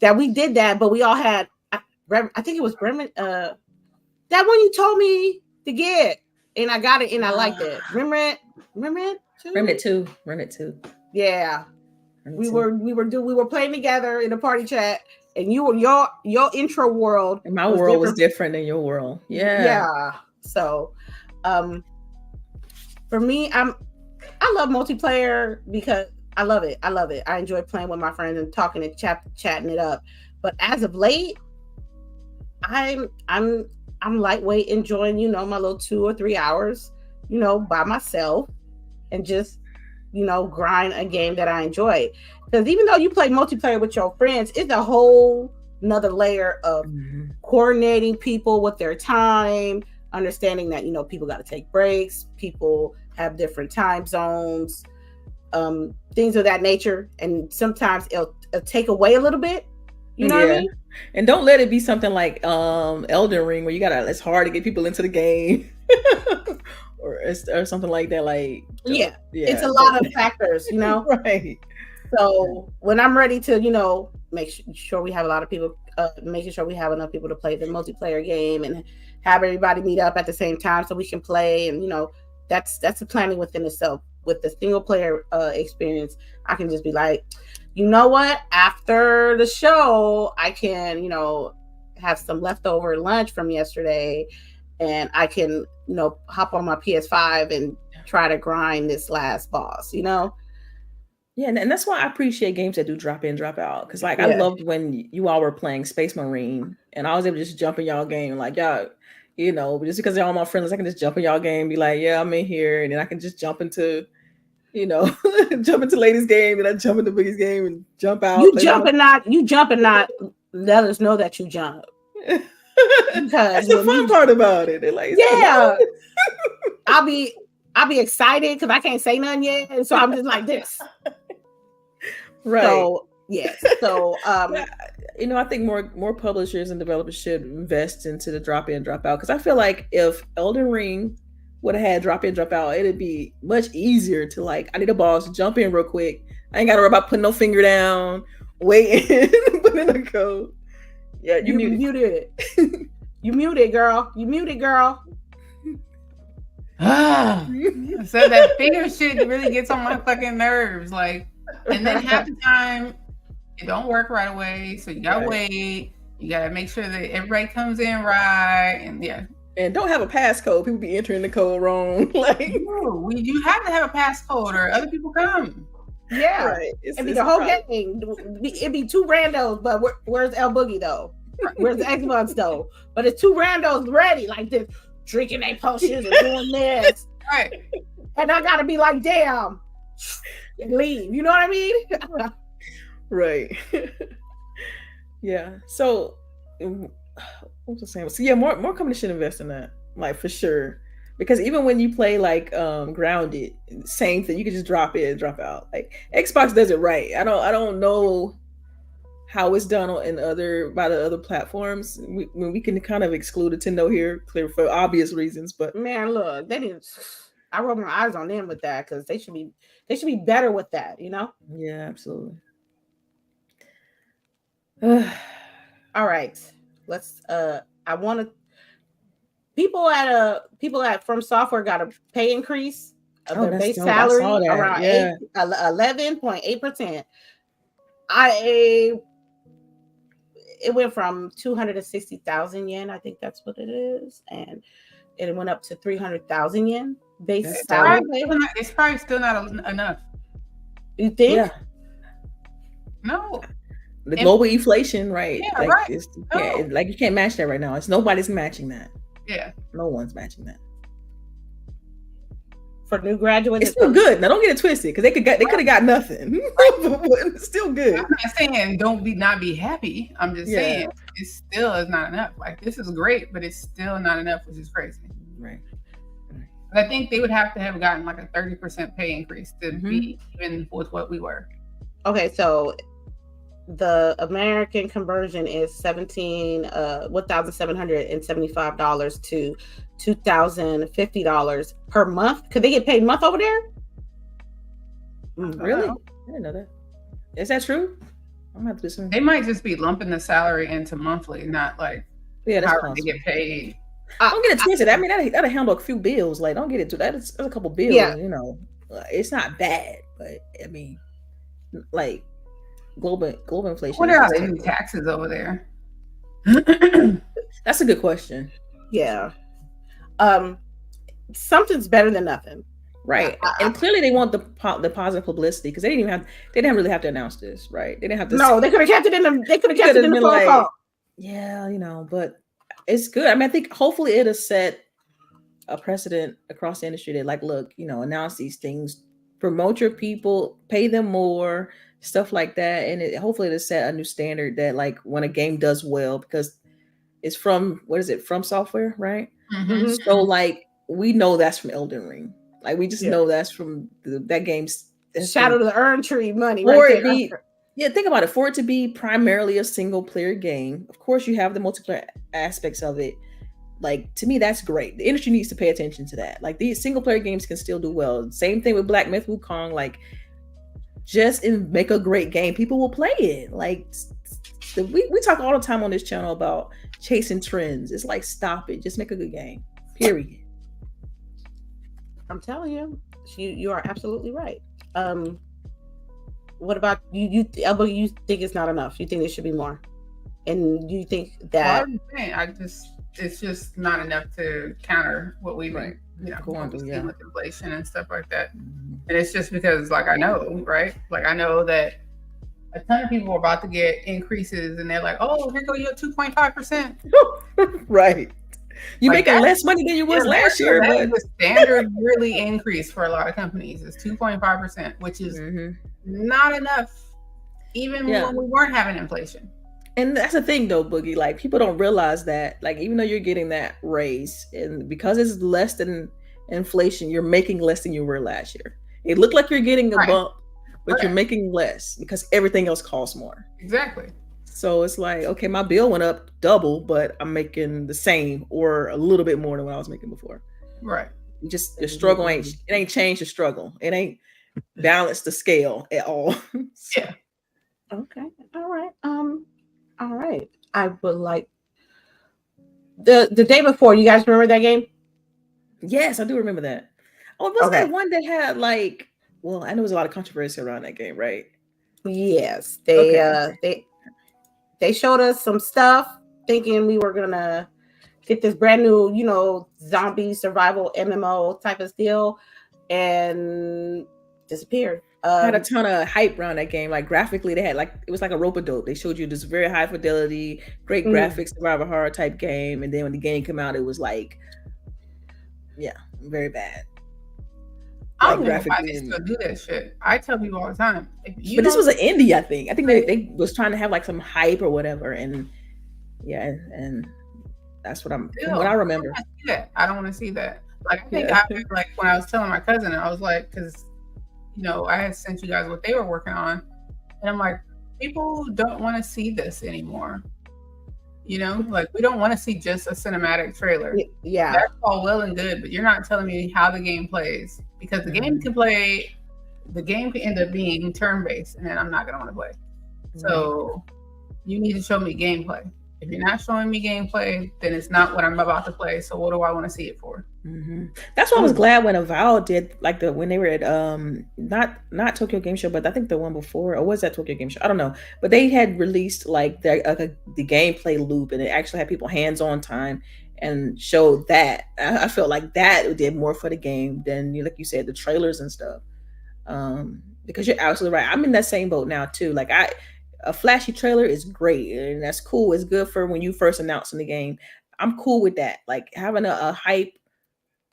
that we did that, but we all had, I think it was Remnant, that one you told me to get, and I got it and I liked it. Remnant 2. Yeah, we were playing together in a party chat, and your intro world and my world was different than your world. Yeah. So, for me, I love multiplayer because I love it. I enjoy playing with my friends and talking and chatting it up. But as of late, I'm lightweight enjoying, my little 2 or 3 hours, by myself and just, grind a game that I enjoy. Because even though you play multiplayer with your friends, it's a whole another layer of coordinating people with their time, understanding that, people got to take breaks, people have different time zones, things of that nature. And sometimes it'll take away a little bit. You know what I mean? And don't let it be something like Elden Ring where it's hard to get people into the game or something like that. Like it's a lot of factors, Right. So when I'm ready to, make sure we have a lot of people, making sure we have enough people to play the multiplayer game and have everybody meet up at the same time so we can play. And, that's the planning within itself. With the single player experience, I can just be like, you know what? After the show, I can, have some leftover lunch from yesterday, and I can, hop on my PS5 and try to grind this last boss, Yeah, and that's why I appreciate games that do drop in, drop out. Because I loved when you all were playing Space Marine, and I was able to just jump in y'all game, like y'all, just because they're all my friends, I can just jump in y'all game, be like, yeah, I'm in here, and then I can just jump into. Jump into ladies' game and I jump into Boogie's game and jump out. You jump and not let us know that you jump. Because that's the fun part about it. They're like, yeah. I'll be I'll be excited because I can't say nothing yet, and so I'm just like this. Right. So yes. So you know, I think more publishers and developers should invest into the drop in, drop out, because I feel like if Elden Ring would have had drop in, drop out, it'd be much easier to like, I need a boss, jump in real quick. I ain't gotta worry about putting no finger down, waiting, putting in the code. Yeah, you muted it. You muted, girl. You muted, girl. So that finger shit really gets on my fucking nerves. Like, and then half the time it don't work right away. So you gotta wait. You gotta make sure that everybody comes in right. And and don't have a passcode. People be entering the code wrong. Like, you have to have a passcode or other people come. Yeah, right. It'd be the whole game. It'd be two randos, but where's LBOOGIE though? Where's the Xbox though? But it's two randos ready, like this, drinking their potions and doing this. Right. And I gotta be like, damn, leave. You know what I mean? Right. Yeah. So what was I saying? So yeah, more companies should invest in that, like, for sure. Because even when you play like Grounded, same thing. You can just drop in, drop out. Like, Xbox does it right. I don't know how it's done by the other platforms. We can kind of exclude Nintendo here, clear for obvious reasons. But man, look, they didn't. I rolled my eyes on them with that because they should be better with that. You know? Yeah, absolutely. All right, let's. I want to. People at From Software got a pay increase of their base salary around 11.8%. It went from 260,000 yen, I think that's what it is, and it went up to 300,000 yen base salary. It's probably still not enough. You think? Yeah. No. The global inflation, right? Yeah, like, right. Like, you can't match that right now. Nobody's matching that. Yeah. No one's matching that. For new graduates, it's still good. Now, don't get it twisted, because they could have got nothing. It's still good. I'm not saying not be happy. I'm just saying it still is not enough. Like, this is great, but it's still not enough, which is crazy. Right. But I think they would have to have gotten like a 30% pay increase to be even with what we were. Okay, so the American conversion is $1,775 to $2,050 per month. Could they get paid month over there? Really? I didn't know that. Is that true? I'm gonna have to listen. They might just be lumping the salary into monthly, not like that's how they get paid. Don't get it twisted. I mean, that'll handle a few bills. Like, don't get it to that. It's a couple bills. Yeah. You know, it's not bad, but I mean, like, global inflation. What are they do taxes over there? That's a good question. Yeah. Something's better than nothing. Right. And clearly they want the positive publicity, because they didn't really have to announce this, right? They didn't have to. No, they could have kept it in the phone call. Yeah, you know, but it's good. I mean, I think hopefully it'll set a precedent across the industry that, like, look, you know, announce these things, promote your people, pay them more, stuff like that. And hopefully it'll set a new standard that, like, when a game does well, because it's from Software, right? Mm-hmm. So, like, we know that's from Elden Ring. Like, we just know that's from that game's Shadow of the Urn Tree money. Think about it. For it to be primarily a single player game, of course you have the multiplayer aspects of it. Like, to me, that's great. The industry needs to pay attention to that. Like, these single player games can still do well. Same thing with Black Myth Wukong. Like, just make a great game. People will play it. Like, we talk all the time on this channel about chasing trends. It's like, stop it. Just make a good game. Period. I'm telling you, you are absolutely right. What about you? Elbow, you think it's not enough? You think there should be more? And you think that? It's just not enough to counter what we've been, with inflation and stuff like that. Mm-hmm. And it's just because, like, I know, right? Like, I know that a ton of people are about to get increases, and they're like, "Oh, here go your 2.5%." Right. You're making less money than you was last year. But the standard yearly increase for a lot of companies is 2.5%, which is not enough, even when we weren't having inflation. And that's the thing, though, Boogie. Like, people don't realize that. Like, even though you're getting that raise, and because it's less than inflation, you're making less than you were last year. It looked like you're getting a bump, but you're making less because everything else costs more. Exactly. So it's like, okay, my bill went up double, but I'm making the same or a little bit more than what I was making before. Right. Just the struggle ain't changed the struggle. It ain't balanced the scale at all. So. Yeah. Okay. All right. All right. I would like the day before. You guys remember that game? Yes, I do remember that. Oh, it was that one that had like, well, I know there was a lot of controversy around that game, right? Yes. They showed us some stuff thinking we were gonna get this brand new, you know, zombie survival MMO type of deal, and disappeared. Had a ton of hype around that game. Like graphically, they had like, it was like a rope-a-dope. They showed you this very high fidelity, great graphics, survival horror type game, and then when the game came out, it was like, yeah, very bad. I don't know why they still do that shit. I tell people all the time. But this was an indie, I think. I think they was trying to have like some hype or whatever, and yeah, and that's what what I remember. I don't want to see that. Like I think like when I was telling my cousin, I was like, because you know I had sent you guys what they were working on, and I'm like, people don't want to see this anymore. You know, like we don't want to see just a cinematic trailer. Yeah, that's all well and good, but you're not telling me how the game plays, because the game can play. The game can end up being turn-based, and then I'm not gonna want to play. So you need to show me gameplay. If you're not showing me gameplay, then it's not what I'm about to play. So what do I want to see it for? That's why I was glad when Avowed did like when they were at not Tokyo Game Show, but I think the one before, or was that Tokyo Game Show? I don't know. But they had released like the gameplay loop, and it actually had people hands-on time and showed that. I felt like that did more for the game than, like you said, the trailers and stuff. Because you're absolutely right. I'm in that same boat now too. Like a flashy trailer is great, and that's cool. It's good for when you first announcing the game. I'm cool with that. Like having a hype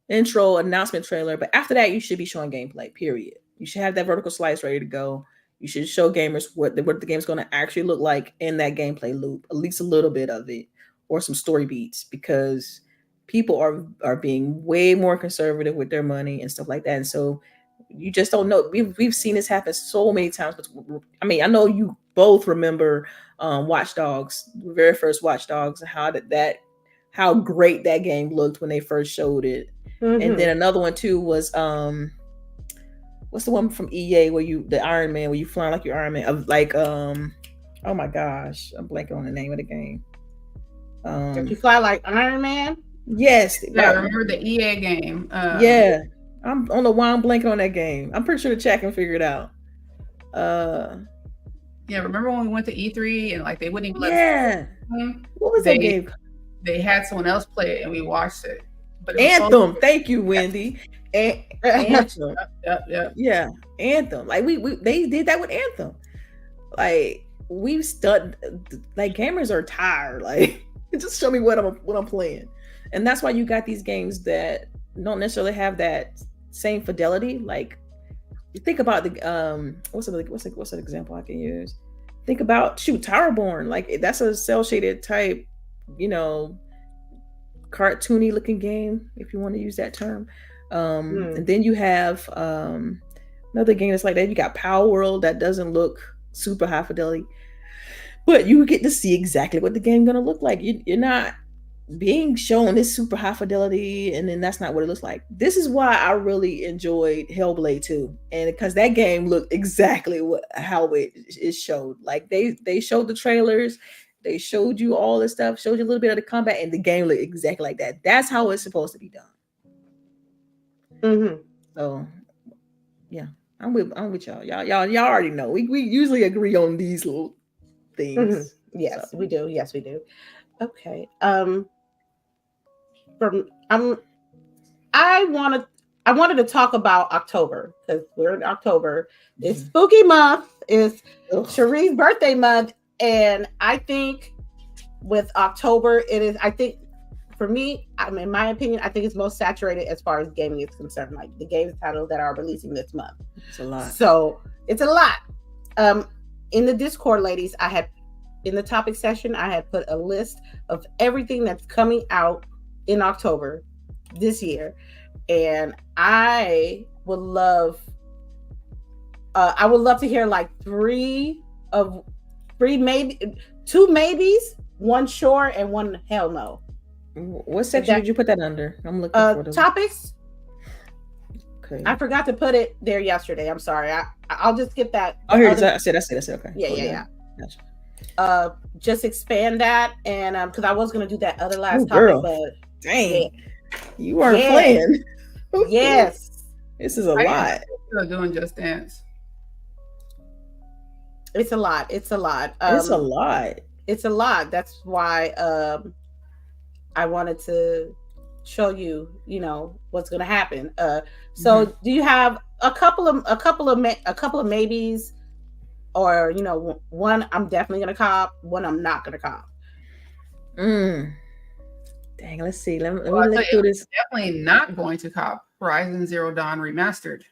intro announcement trailer, but after that, you should be showing gameplay. Period. You should have that vertical slice ready to go. You should show gamers what the game's going to actually look like in that gameplay loop, at least a little bit of it, or some story beats, because people are being way more conservative with their money and stuff like that. And so you just don't know. We've seen this happen so many times. But I mean, I know you both remember Watch Dogs, the very first Watch Dogs, and how great that game looked when they first showed it. And then another one too was what's the one from EA where the Iron Man, where you flying like you're Iron Man, of like oh my gosh, I'm blanking on the name of the game. Did you fly like Iron Man? Yes. Yeah, I remember the EA game. Yeah. I don't know why I'm blanking on that game. I'm pretty sure the chat can figure it out. Yeah, remember when we went to E3 and like they wouldn't even let us play? What was that game? They had someone else play it and we watched it. But Anthem. Thank you, Wendy. Anthem. Yep. Yeah, Anthem. Like they did that with Anthem. Like we've stuck. Like gamers are tired. Like just show me what I'm playing, and that's why you got these games that don't necessarily have that same fidelity. Like you think about the what's an example I can use? Think about Towerborn. Like that's a cell shaded type, you know, cartoony looking game, if you want to use that term. And then you have another game that's like that. You got Power World that doesn't look super high fidelity, but you get to see exactly what the game's gonna look like. You're not being shown this super high fidelity, and then that's not what it looks like. This is why I really enjoyed Hellblade 2, and because that game looked exactly how it is showed. Like they showed the trailers. They showed you all this stuff, showed you a little bit of the combat, and the game looked exactly like that. That's how it's supposed to be done. So, yeah, I'm with y'all. Y'all already know. We usually agree on these little things. Yes, we do. Yes, we do. Okay. I wanted to talk about October, because we're in October. It's spooky month. It's CHAREECE's birthday month. And I think with October, it is, I think for me, in my opinion, I think it's most saturated as far as gaming is concerned. Like the games titles that are releasing this month. It's a lot. So it's a lot. In the Discord, ladies, in the topic session, I had put a list of everything that's coming out in October this year. and I would love to hear like three, maybe two maybes, one sure, and one hell no. What section did you put that under? I'm looking for the topics. Okay. I forgot to put it there yesterday. I'm sorry. I'll just get that. Oh, here it is. That's it. Okay. Yeah. Gotcha. Just expand that, and because I was gonna do that other last topic, but dang, you weren't playing. Yes, this is a lot. Still doing Just Dance. It's a lot. It's a lot. It's a lot. That's why I wanted to show you, what's going to happen. So do you have a couple of maybes, or one I'm definitely going to cop, one I'm not going to cop? Dang, let's see. Let me look through this. Definitely not going to cop Horizon Zero Dawn Remastered.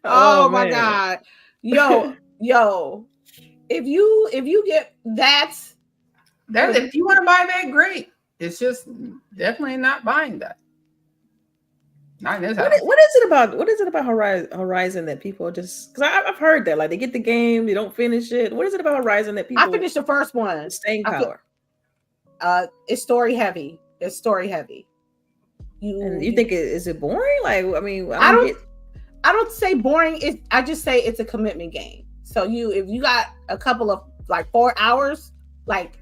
Oh my God. Yo, if you get that, if you want to buy that, great. It's just definitely not buying that. Not in this house. What is it about Horizon that people just, because I've heard that, like, they get the game, they don't finish it. What is it about Horizon that people? I finished the first one. Staying power. It's story heavy. You think is it boring? Like, I mean, I don't say boring. I just say it's a commitment game. So if you got a couple of like 4 hours, like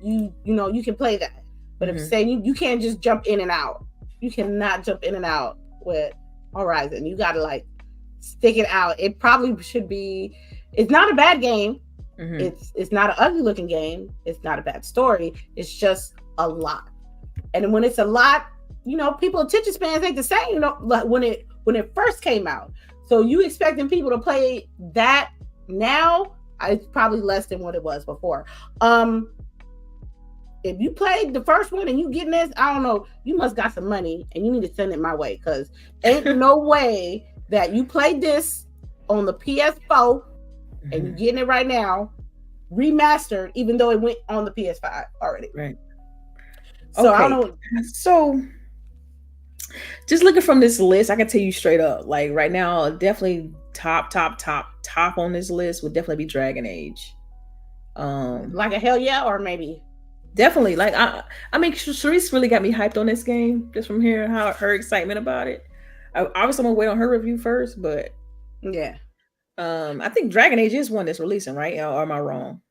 you can play that. But if say you can't just jump in and out. You cannot jump in and out with Horizon. You got to like stick it out. It probably should be. It's not a bad game. It's not an ugly looking game. It's not a bad story. It's just a lot. And when it's a lot, people attention spans ain't the same. Like when it first came out. So you expecting people to play that now? It's probably less than what it was before. If you played the first one and you getting this, I don't know, you must got some money and you need to send it my way, because ain't no way that you played this on the PS4 and you're getting it right now, remastered, even though it went on the PS5 already. Right. So I don't know. So just looking from this list, I can tell you straight up, like right now, definitely top on this list would definitely be Dragon Age. Like a hell yeah, or maybe. Definitely. Like I mean, CHAREECE really got me hyped on this game just from hearing her excitement about it. Obviously, I'm gonna wait on her review first, but yeah. I think Dragon Age is one that's releasing, right? Or am I wrong?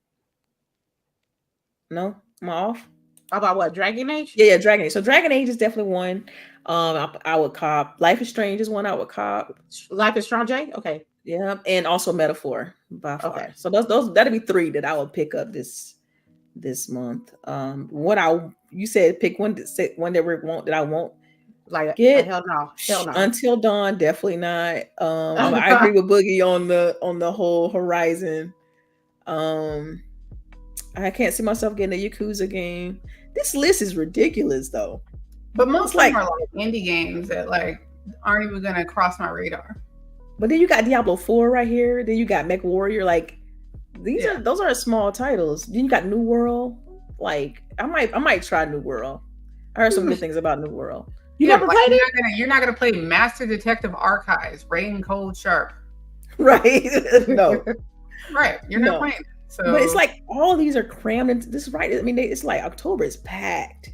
No, am I off? About what? Dragon Age? Yeah, Dragon Age. So Dragon Age is definitely one. I would cop. Life is Strange is one I would cop. Life is Strange? Okay. Yeah, and also Metaphor by far. Okay. So those that'd be three that I would pick up this month. You said pick one that I won't like get. Hell no. Until Dawn, definitely not. I agree with Boogie on the whole Horizon. I can't see myself getting a Yakuza game. This list is ridiculous though. But most of them are like indie games that like aren't even gonna cross my radar. But then you got Diablo 4 right here. Then you got Mech Warrior. Like those are small titles. Then you got New World. Like I might try New World. I heard some good things about New World. You never played it? You're not gonna play Master Detective Archives, Rain Cold Sharp. Right. No. Right. You're not playing it. So, but it's like all these are crammed into this, right? I mean, it's like October is packed.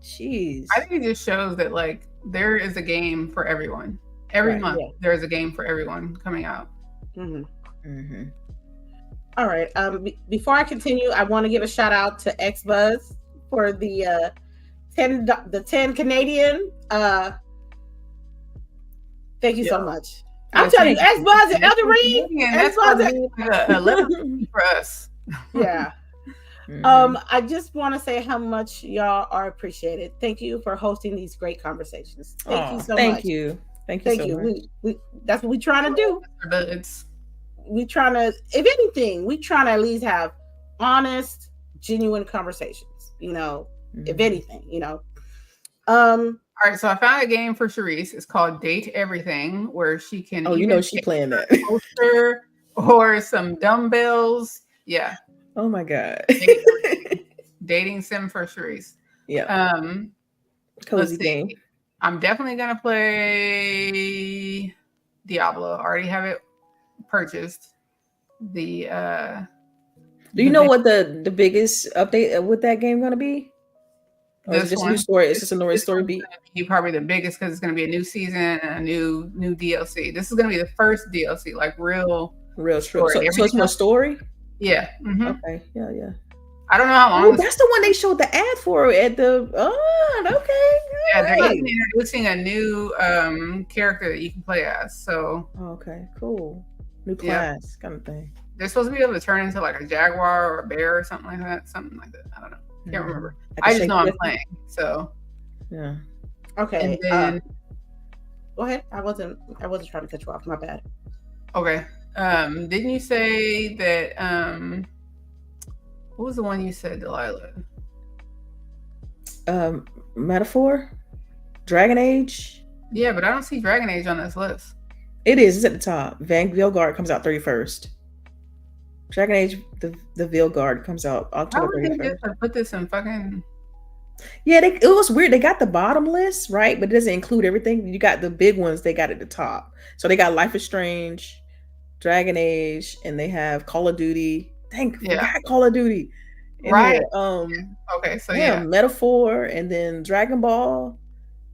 Jeez. I think it just shows that like there is a game for everyone. Every month there is a game for everyone coming out. All right. Before I continue, I want to give a shout out to XBuzz for the 10 Canadian. Thank you so much. I'm telling you, XBuzz and Elden Ring. XBuzz 11 for us. Yeah. I just want to say how much y'all are appreciated. Thank you for hosting these great conversations. Thank you so much. Thank you. Thank you. We that's what we're trying to do. We trying to, if anything, we trying to at least have honest, genuine conversations. If anything, All right, so I found a game for CHAREECE. It's called Date Everything, where she can she playing that poster or some dumbbells. Yeah. Oh my God. Dating sim for CHAREECE. Yeah. Cozy game. I'm definitely gonna play Diablo. I already have it purchased. Do you know what the biggest update with that game gonna be? Or is it just a new story? It's just a new story beat. Probably the biggest because it's gonna be a new season and a new DLC. This is gonna be the first DLC, like real story. So it's more story. Yeah. Mm-hmm. Okay. Yeah. I don't know how long. Oh, that's the one they showed the ad for at the. Oh, okay. Yeah, they're even introducing a new character that you can play as. So. Okay. Cool. New class kind of thing. They're supposed to be able to turn into like a jaguar or a bear or something like that. I don't know. Can't remember. I just know I'm playing. So. Yeah. Okay. Then, go ahead. I wasn't trying to cut you off. My bad. Okay. Didn't you say that? What was the one you said, Delilah? Metaphor, Dragon Age. Yeah, but I don't see Dragon Age on this list. It is. It's at the top. Vanguard comes out 31st. Dragon Age, the Vanguard comes out October 31st. They just put this in fucking. Yeah, it was weird. They got the bottom list, right? But it doesn't include everything. You got the big ones. They got at the top. So they got Life is Strange, Dragon Age, and they have Call of Duty. Forgot Call of Duty. And right. Then, okay, so Metaphor, and then Dragon Ball,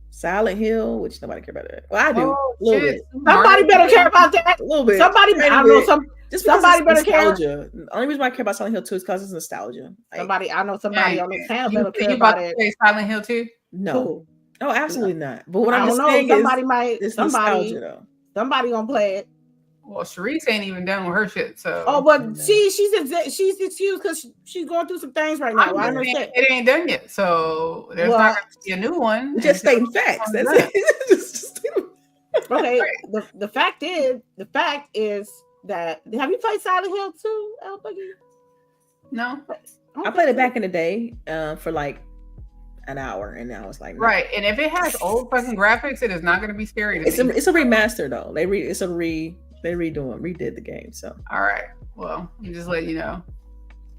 Silent Hill, which nobody care about that. Well, I do a little bit. Somebody better care about that. A little bit. Somebody, I don't know. Somebody better care. The only reason why I care about Silent Hill 2 is because it's nostalgia. I know somebody on the channel better care about it. Play Silent Hill 2? No. Cool. Oh, absolutely not. But what I'm just saying is nostalgia though. Somebody gonna play it. Well, CHAREECE ain't even done with her shit, so. Oh, but she's excused because she's going through some things right now. I understand. It ain't done yet, so there's not going to be a new one. Just stating facts. That's it. Okay. The fact is that have you played Silent Hill 2, LBOOGIE? No. I played it back in the day for like an hour, and I was like, no. Right. And if it has old fucking graphics, it is not going to be scary. It's a remaster though. They redid the game. So all right. Well, I'm just letting you know.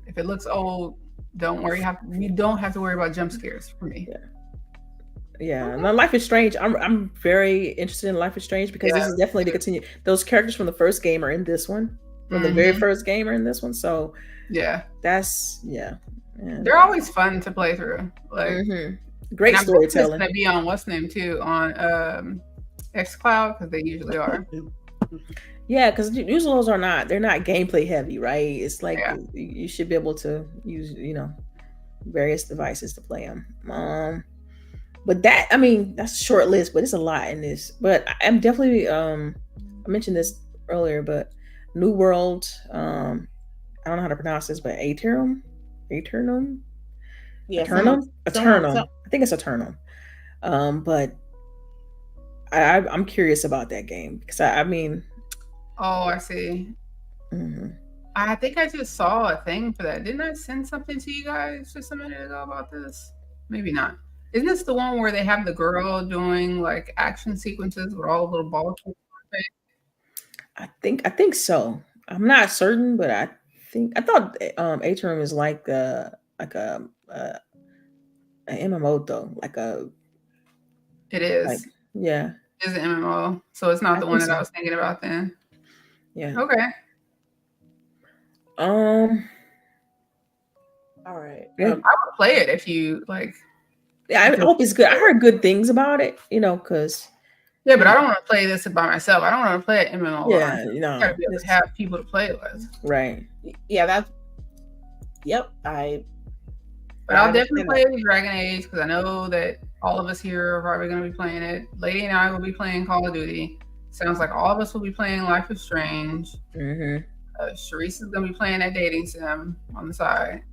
If it looks old, don't worry. You don't have to worry about jump scares for me. Yeah. Okay. Now, Life is Strange. I'm very interested in Life is Strange because this is definitely to continue. Those characters from the first game are in this one. From the very first game are in this one. So that's they're always fun to play through. Like great storytelling. It's gonna be on what's name too on xCloud because they usually are. Yeah, because usually those they're not gameplay heavy, right? It's like you should be able to use, various devices to play them. But that's a short list, but it's a lot in this. But I'm definitely, I mentioned this earlier, but New World, I don't know how to pronounce this, but Aeternum? Yeah, Eternum? I think it's Eternum. But I'm curious about that game because Oh, I see. I think I just saw a thing for that. Didn't I send something to you guys just a minute ago about this? Maybe not. Isn't this the one where they have the girl doing like action sequences with all the little balls? I think so. I'm not certain, but I thought Atrium is like an MMO though. It is. Yeah. It is an MMO. So it's not the one that I was thinking about then. Yeah. Okay. All right. I would play it if you like. Yeah, I hope it's good. I heard good things about it, because. Yeah, but I don't want to play this by myself. I don't want to play an MMO. Yeah, you gotta be able to have people to play it with. Right. Yeah, But I'll definitely play Dragon Age because I know that all of us here are probably going to be playing it. Lady and I will be playing Call of Duty. Sounds like all of us will be playing Life is Strange. CHAREECE is going to be playing that dating sim on the side.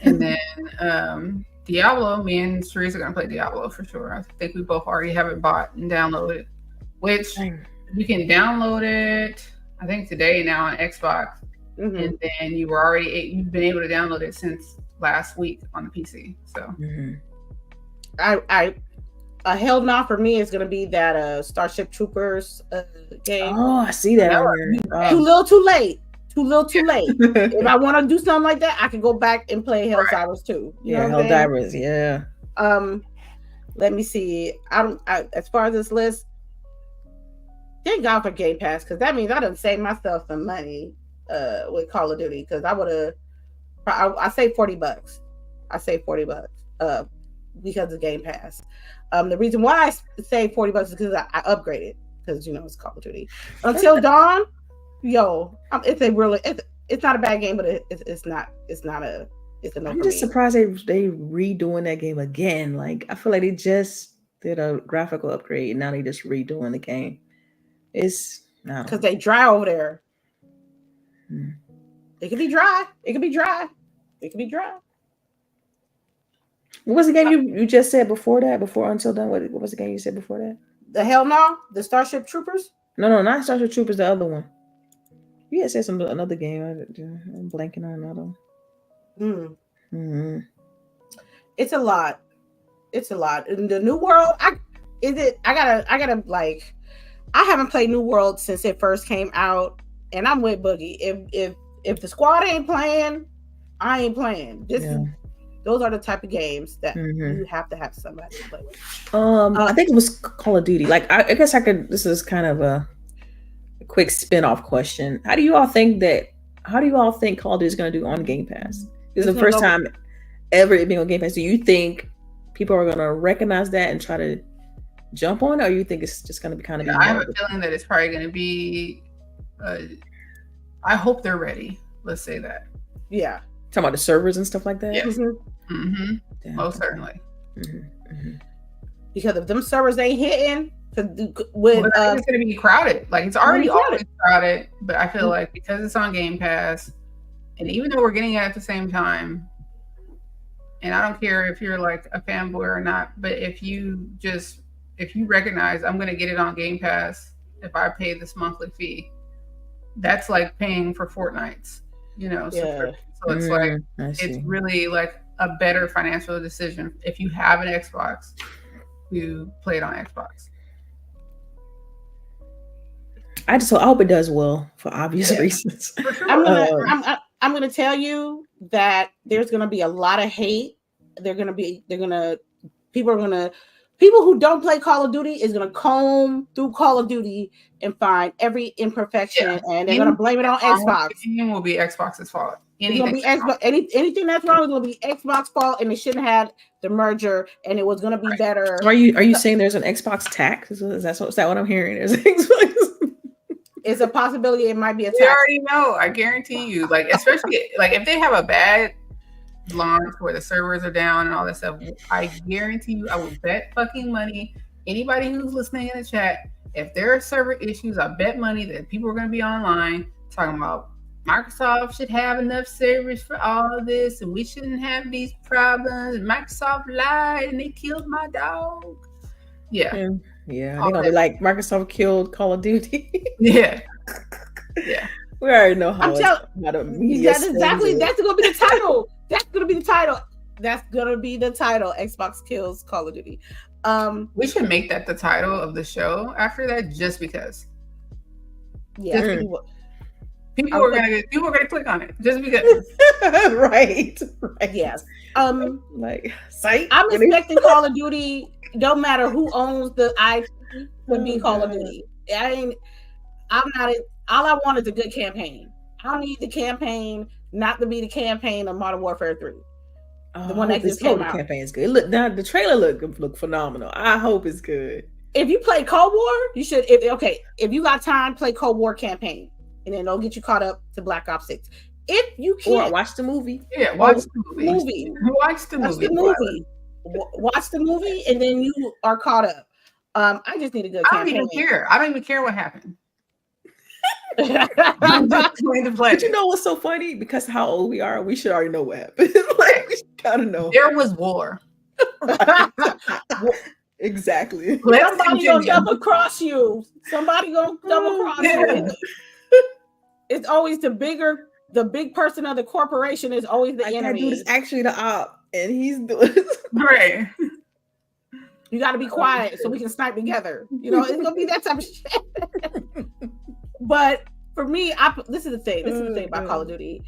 And then Diablo, me and CHAREECE are going to play Diablo for sure. I think we both already have it bought and downloaded, which you can download it, I think today now on Xbox. And then you've been able to download it since last week on the PC. So a hell no for me is going to be that Starship Troopers game. Oh, I see that. Too little, too late. If I want to do something like that, I can go back and play Helldivers too. Helldivers. Yeah. Let me see. As far as this list, thank God for Game Pass, because that means I done saved myself some money with Call of Duty, because I would have. I saved $40. I saved $40 because of Game Pass. The reason why I saved $40 is because I upgraded, because it's Call of Duty. Until Dawn, it's not a bad game, but it's not a. I'm just surprised they redoing that game again. Like, I feel like they just did a graphical upgrade and now they just redoing the game. It's because they dry over there. It could be dry. It could be dry. It could be dry. What was the game you just said before that? Before Until Dawn? What was the game you said before that? The hell no? The Starship Troopers? No, not Starship Troopers. The other one. You had said another game. I'm blanking on another one. Mm-hmm. It's a lot. It's a lot. In the New World, I gotta like. I haven't played New World since it first came out, and I'm with Boogie. If the squad ain't playing, I ain't playing. Those are the type of games that you have to have somebody to play with. I think it was Call of Duty. Like, I guess I could. This is kind of a quick spin-off question. How do you all think Call of Duty is going to do on Game Pass? This is the first time ever it being on Game Pass. Do you think people are going to recognize that and try to jump on it, or you think it's just going to be kind of? I have a feeling that it's probably going to be. I hope they're ready. Let's say that. Yeah. Talking about the servers and stuff like that. Yes. Most certainly. Because if them servers ain't hitting, it's going to be crowded. Like, it's already crowded, but I feel like because it's on Game Pass, and even though we're getting it at the same time, and I don't care if you're like a fanboy or not, but if you recognize I'm going to get it on Game Pass if I pay this monthly fee, that's like paying for Fortnite's, subscription. So it's like, it's really like a better financial decision if you have an Xbox to play it on Xbox. I hope it does well for obvious reasons. For sure. I'm gonna tell you that there's gonna be a lot of hate. People who don't play Call of Duty is gonna comb through Call of Duty and find every imperfection, and they're gonna blame it on Xbox. It will be Xbox's fault. Anything that's wrong is gonna be Xbox fault, and they shouldn't have the merger, and it was gonna be better. Are you saying there's an Xbox tax? Is that what I'm hearing? There's an Xbox. It's a possibility. It might be a tax. We already know. I guarantee you. Like, especially like if they have a bad launch where the servers are down and all that stuff, I guarantee you, I would bet fucking money. Anybody who's listening in the chat, if there are server issues, I bet money that people are going to be online talking about Microsoft should have enough servers for all of this, and we shouldn't have these problems. And Microsoft lied and they killed my dog. Yeah. Yeah, they're gonna be like, Microsoft killed Call of Duty. Yeah. We already know how that's gonna be the title. That's gonna be the title. Xbox kills Call of Duty. We should make that the title of the show after that, just because. Yeah. People are gonna click on it just because. Right. Yes. Like, site. I'm expecting Call of Duty. Don't matter who owns the IP, to be Call of Duty. All I want is a good campaign. I don't need the campaign not to be the campaign of Modern Warfare 3. The one that just came out. The campaign is good. The trailer look phenomenal. I hope it's good. If you play Cold War, you should. If you got time, play Cold War campaign, and then it'll get you caught up to Black Ops 6. If you can't, watch the movie. Yeah, watch the movie. Watch the movie. Watch the movie, and then you are caught up. I just need a good campaign. I don't even care what happened. I'm just going to play. But you know what's so funny? Because how old we are, we should already know what happened. Like, we gotta know. There was war. Exactly. Somebody gonna double cross you. You. It's always the big person of the corporation is always the enemy. That dude is actually the op, and he's doing right. You got to be quiet so we can snipe together. It's gonna be that type of shit. But for me, this is the thing. This is the thing about Call of Duty.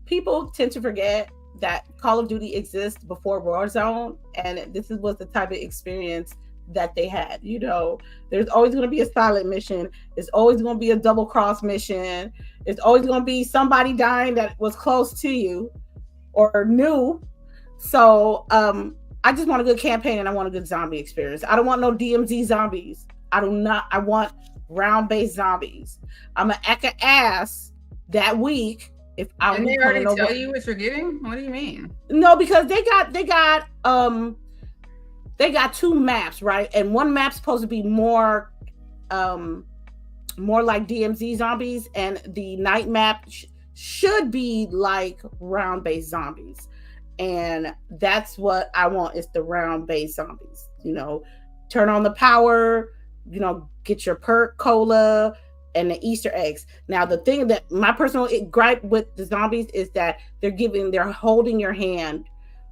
People tend to forget that Call of Duty exists before Warzone, and this was the type of experience that they had. You know, there's always going to be a silent mission. There's always going to be a double cross mission. There's always going to be somebody dying that was close to you or new. So I just want a good campaign, and I want a good zombie experience. I don't want no DMZ zombies. I want round-based zombies. I'm gonna act an ass that week if I. Didn't they already tell you what you're getting? What do you mean? No, because they got two maps, right? And one map's supposed to be more like DMZ zombies, and the night map should be like round-based zombies. And that's what I want, is the round-based zombies. You know, turn on the power, you know, get your perk cola and the Easter eggs. Now, the thing that my personal gripe with the zombies is that they're holding your hand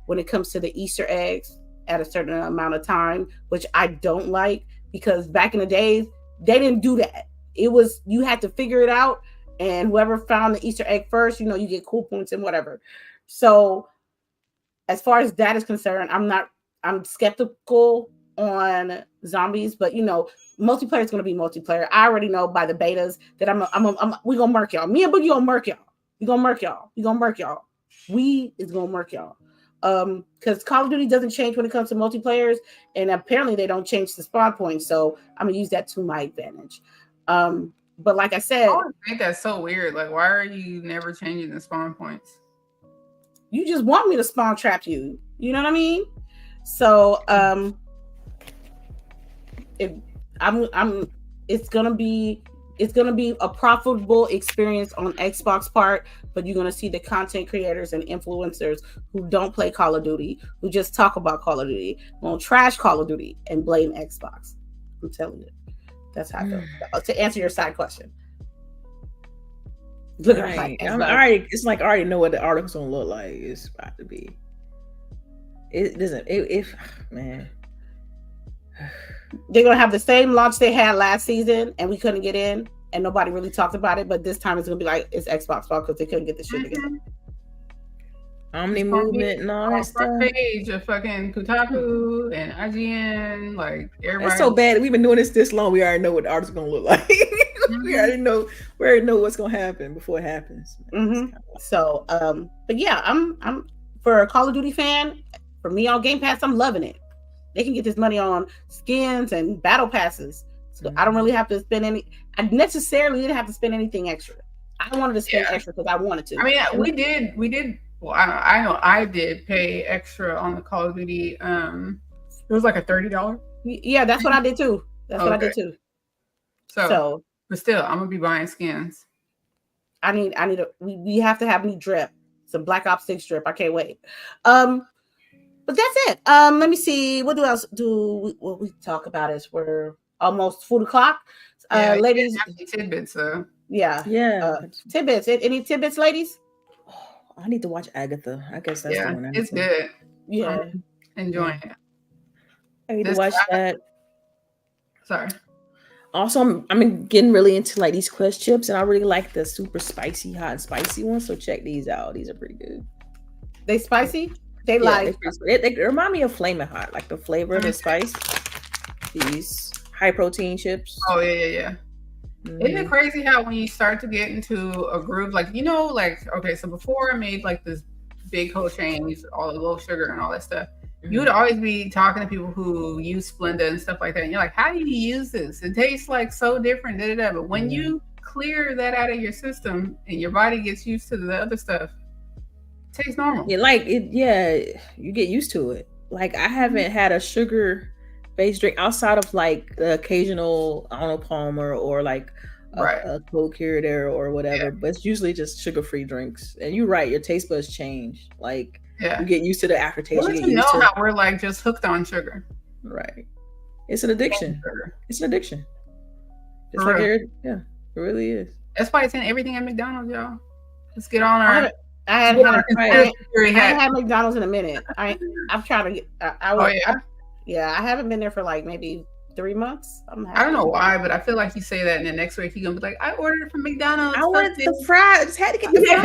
when it comes to the Easter eggs at a certain amount of time, which I don't like, because back in the days, they didn't do that. It was, you had to figure it out, and whoever found the Easter egg first, you know, you get cool points and whatever. So as far as that is concerned, I'm skeptical on zombies, but you know, multiplayer is going to be multiplayer. I already know by the betas that we gonna murk y'all. Me and Boogie gonna murk y'all. We gonna murk y'all. We gonna murk y'all. We is gonna murk y'all. Because Call of Duty doesn't change when it comes to multiplayers, and apparently they don't change the spawn points. So I'm gonna use that to my advantage. But like I said, I think that's so weird. Like, why are you never changing the spawn points? You just want me to spawn trap you. You know what I mean? So it's gonna be a profitable experience on Xbox part, but you're gonna see the content creators and influencers who don't play Call of Duty, who just talk about Call of Duty, won't trash Call of Duty and blame Xbox. I'm telling you, that's how I feel. To answer your side question. Look right. It's like I already know what the article's gonna look like. It's about to be. It doesn't. Man. They're gonna have the same launch they had last season, and we couldn't get in, and nobody really talked about it. But this time it's gonna be like it's Xbox fault because they couldn't get the shit together. Omni movement and all that stuff. Page of fucking Kotaku and IGN, like everybody. It's so bad. We've been doing this long. We already know what the art's gonna look like. We already know what's gonna happen before it happens. So, but yeah, I'm for a Call of Duty fan. For me on Game Pass, I'm loving it. They can get this money on skins and battle passes, so I don't really have to spend any. I necessarily didn't have to spend anything extra. I wanted to spend extra because I wanted to. I mean, we did. Well, I know I did pay extra on the Call of Duty. It was like a $30. Yeah, that's what I did too. That's what I did too. So, but still, I'm gonna be buying skins. We have to have me drip some Black Ops 6 drip. I can't wait. But that's it. Let me see. What else what we talk about is we're almost 4 o'clock. Ladies, tidbits. Yeah. Tidbits. Any tidbits, ladies? I need to watch Agatha. I guess that's the one. It's good. Yeah, enjoying it. I need to watch that. Sorry. Also, I'm getting really into like these Quest chips, and I really like the super spicy, hot and spicy ones. So check these out. These are pretty good. They spicy? They remind me of Flamin' Hot, like the flavor of the spice. These high protein chips. Oh yeah. Isn't it crazy how when you start to get into a groove, like, you know, like, okay, so before I made like this big whole change, all the low sugar and all that stuff, you would always be talking to people who use Splenda and stuff like that. And you're like, how do you use this? It tastes like so different. But when you clear that out of your system and your body gets used to the other stuff, it tastes normal. You get used to it. Like, I haven't had a sugar-based drink outside of like the occasional Arnold Palmer or like a Coke here or there or whatever. But it's usually just sugar-free drinks. And you're right, your taste buds change. Like, you get used to the aftertaste. You know how we're like just hooked on sugar. Right. It's an addiction. It's an addiction. It's like it really is. That's why it's in everything at McDonald's, y'all. Let's get on our. I haven't had McDonald's in a minute. I'm trying to get. I haven't been there for like maybe 3 months. I don't know why, but I feel like you say that, and then next week you're gonna be like, I ordered it from McDonald's. I wanted the fries. I just had to get the fries.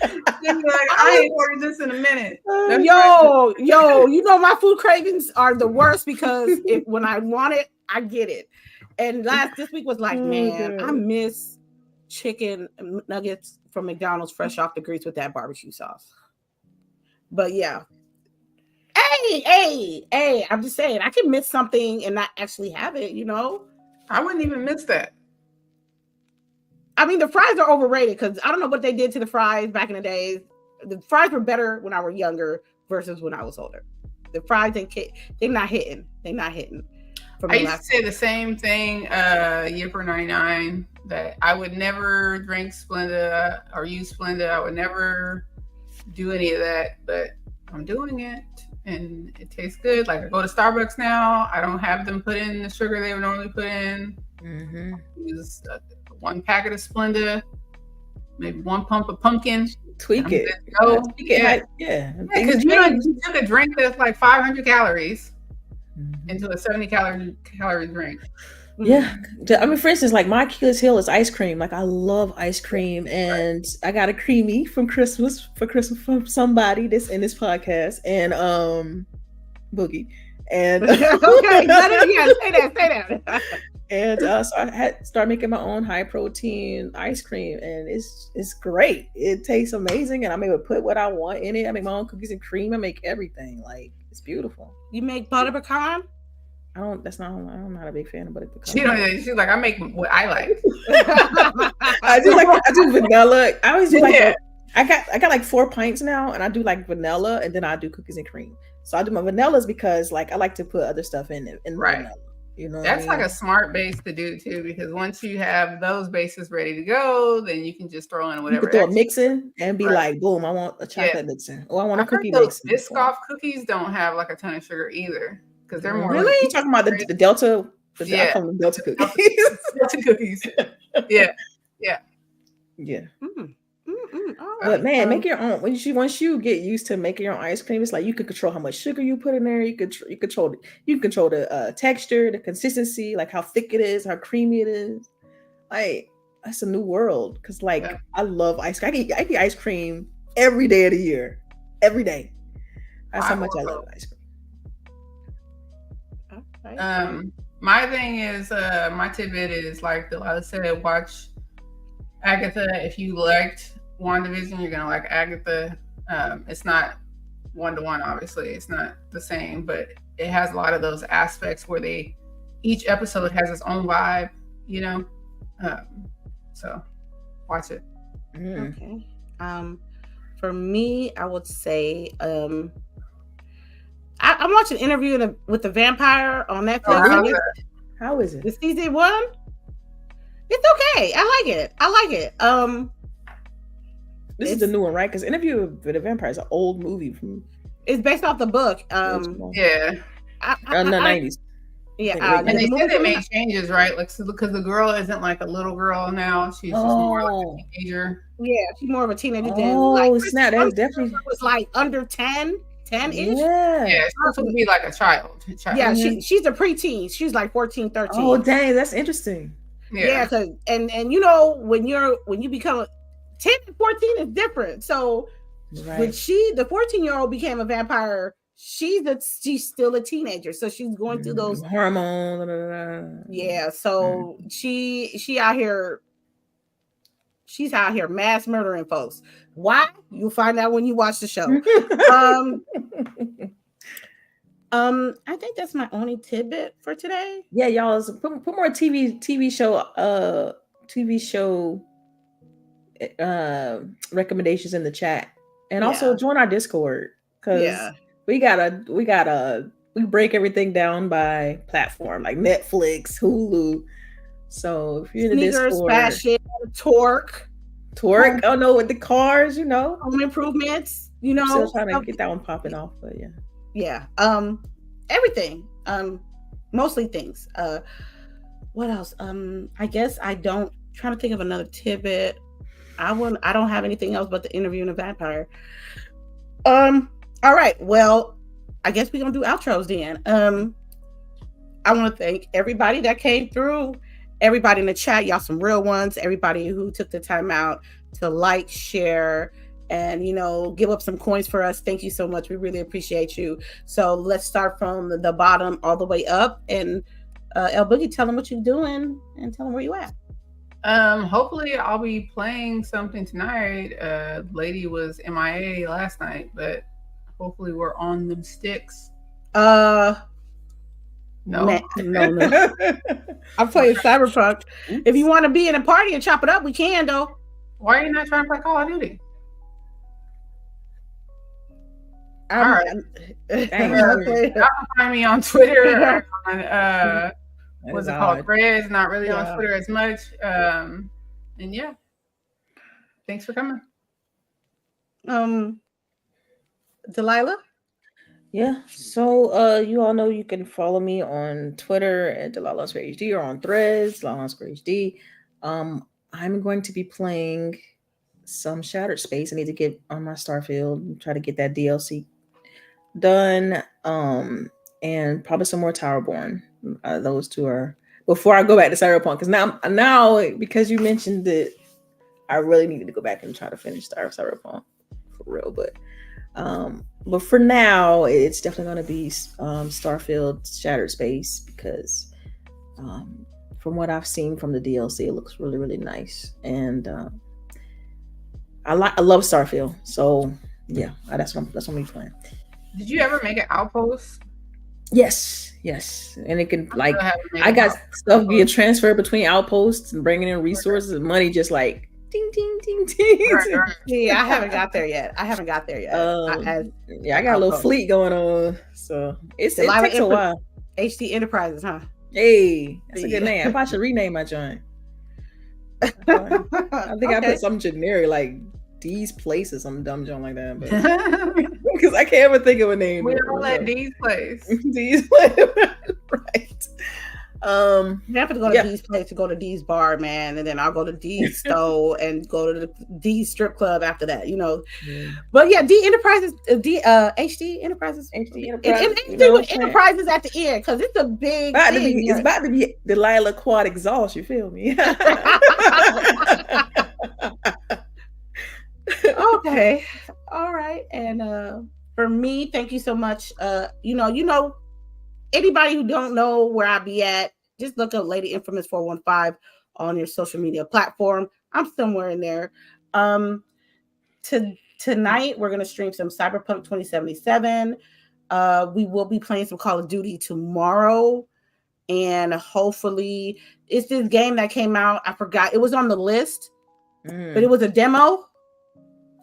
Like, I ain't ordered this in a minute. Yo, you know my food cravings are the worst because when I want it, I get it. And this week was like, man, I miss chicken nuggets from McDonald's fresh off the grease with that barbecue sauce. But yeah. Hey, I'm just saying, I can miss something and not actually have it, you know? I wouldn't even miss that. I mean, the fries are overrated because I don't know what they did to the fries back in the days. The fries were better when I was younger versus when I was older. The fries, they're not hitting. They're not hitting. I used to say the same thing, Yipper 99, that I would never drink Splenda or use Splenda. I would never do any of that, but I'm doing it and it tastes good. Like I go to Starbucks now, I don't have them put in the sugar they would normally put in. Mm-hmm. Use 1 packet of Splenda, maybe 1 pump of pumpkin. Tweak it. Yeah. Because you took a drink that's like 500 calories into a 70 calorie drink. Yeah. I mean, for instance, like my Achilles heel is ice cream. Like I love ice cream, and I got a creamy for Christmas from somebody that's in this podcast, and Boogie. And okay, say that. And so I had to start making my own high protein ice cream, and it's great. It tastes amazing, and I'm able to put what I want in it. I make my own cookies and cream. I make everything. Like it's beautiful. You make butter pecan? I'm not a big fan of butter pecan. She's like, I make what I like. I do vanilla. I always do like I got like 4 pints now, and I do like vanilla, and then I do cookies and cream. So I do my vanillas because like I like to put other stuff in vanilla. You know, that's like a smart base to do too, because once you have those bases ready to go, then you can just throw in whatever. You can throw a mixin and be like, boom, I want a chocolate mixin, or I want a cookie mixin. Biscoff cookies don't have like a ton of sugar either, because they're more. Really? You talking about the Delta? I call them Delta cookies. Delta cookies. Yeah. But man, make your own. Once you get used to making your own ice cream, it's like you can control how much sugar you put in there. You control the texture, the consistency, like how thick it is, how creamy it is. Like that's a new world. Because I love ice cream. I eat ice cream every day of the year, every day. That's how much I love ice cream. My thing is, my tidbit is like Delilah said, watch Agatha. If you liked WandaVision, you're gonna like Agatha. It's not 1-to-1, obviously. It's not the same, but it has a lot of those aspects where each episode has its own vibe, you know. So watch it. Okay. For me, I would say I'm watching an interview with the vampire on Netflix. How is it? The season 1. It's okay. I like it. This is the new one, right? Because Interview with the Vampire is an old movie. It's based off the book. In the 90s. Yeah. And they said they made changes, right? Like, so because the girl isn't like a little girl now. She's just more like a teenager. Yeah, she's more of a teenager. Snap. That was definitely was like under 10-ish. Yeah, she's supposed to be like a child. Yeah, she's a preteen. She's like 14, 13. Oh, dang, that's interesting. Yeah, because and you know when you become 10 and 14 is different. So when the 14-year-old became a vampire, she's still a teenager. So she's going through those hormones. Yeah. So she's out here mass murdering folks. Why? You'll find out when you watch the show. I think that's my only tidbit for today. Yeah, y'all put more TV show recommendations in the chat, and also join our Discord, because we break everything down by platform, like Netflix, Hulu. So if you're in the Discord, fashion, torque. Oh no, with the cars, you know, home improvements, you know, still trying to get that one popping off, but yeah, everything, mostly things. What else? I guess trying to think of another tidbit. I don't have anything else but the Interview with a Vampire. All right, well, I guess we're gonna do outros then. I want to thank everybody that came through, everybody in the chat, y'all some real ones, everybody who took the time out to like, share, and give up some coins for us. Thank you so much. We really appreciate you. So let's start from the bottom all the way up. And LBOOGIE, tell them what you're doing and tell them where you at. Hopefully I'll be playing something tonight. Lady was MIA last night, but hopefully we're on them sticks. No. No. I'm playing Cyberpunk. If you want to be in a party and chop it up, we can though. Why are you not trying to play Call of Duty? All right. You can find me on Twitter. What's it called? Threads. Not really on Twitter as much. And yeah. Thanks for coming. Delilah? Yeah, so you all know you can follow me on Twitter at DELILAH_HD or on Threads, DELILAH_HD. I'm going to be playing some Shattered Space. I need to get on my Starfield and try to get that DLC done. And probably some more Towerborn. Those two are before I go back to Cyberpunk. Because now because you mentioned that, I really needed to go back and try to finish Cyberpunk for real. But for now, it's definitely going to be Starfield Shattered Space because from what I've seen from the DLC, it looks really, really nice. And I love Starfield. So yeah, that's what I'm playing. Did you ever make an outpost? Yes. And it can I got stuff being transferred between outposts and bringing in resources and money just like ding, ding, ding, ding. Right. Yeah, I haven't got there yet. I got a little fleet going on. So it takes a while. HD Enterprises, huh? Hey, that's a good name. I probably should rename my joint. I think I put something generic like These Places, some dumb joint like that. Because I can't ever think of a name. We all at These Place. These Place. Right. You have to go to D's place to go to D's bar, man, and then I'll go to D's store and go to the D's strip club after that, But yeah, D Enterprises, HD Enterprises, Enterprises at the end because it's a big thing. It's about to be Delilah Quad Exhaust. You feel me? Okay, all right, and for me, thank you so much. Anybody who don't know where I be at, just look up Lady Infamous 415 on your social media platform. I'm somewhere in there. Tonight, we're going to stream some Cyberpunk 2077. We will be playing some Call of Duty tomorrow. And hopefully, it's this game that came out. I forgot. It was on the list, but it was a demo.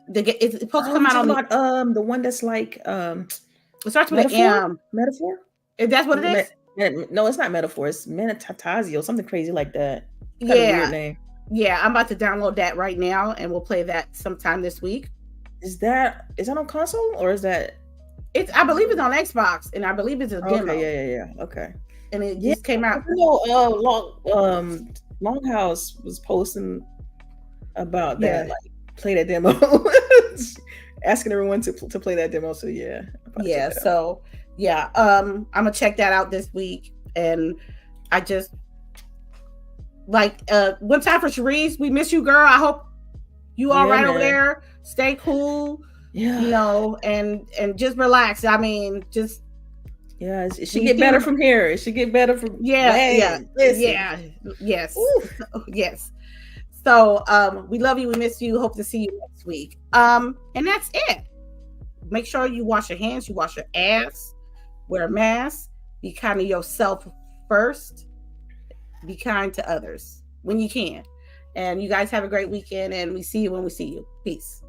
It's supposed to come out on the one that's like... it starts with an M. Metaphor? If that's what it is? No, it's not Metaphor. It's Metatazio, something crazy like that. Kind of weird name. Yeah, I'm about to download that right now, and we'll play that sometime this week. Is that on console or is that? I believe it's on Xbox, and I believe it's a demo. Yeah. Okay. And it just came out. Longhouse was posting about that, like play that demo, asking everyone to play that demo. So yeah. So. Yeah, I'm gonna check that out this week, and I just one time for CHAREECE. We miss you, girl. I hope you all right over there. Stay cool, and just relax. I mean, just it should get better from here. It should get better from yes. Yes. So we love you. We miss you. Hope to see you next week. And that's it. Make sure you wash your hands. You wash your ass. Wear a mask. Be kind to yourself first. Be kind to others when you can. And you guys have a great weekend, and we see you when we see you. Peace.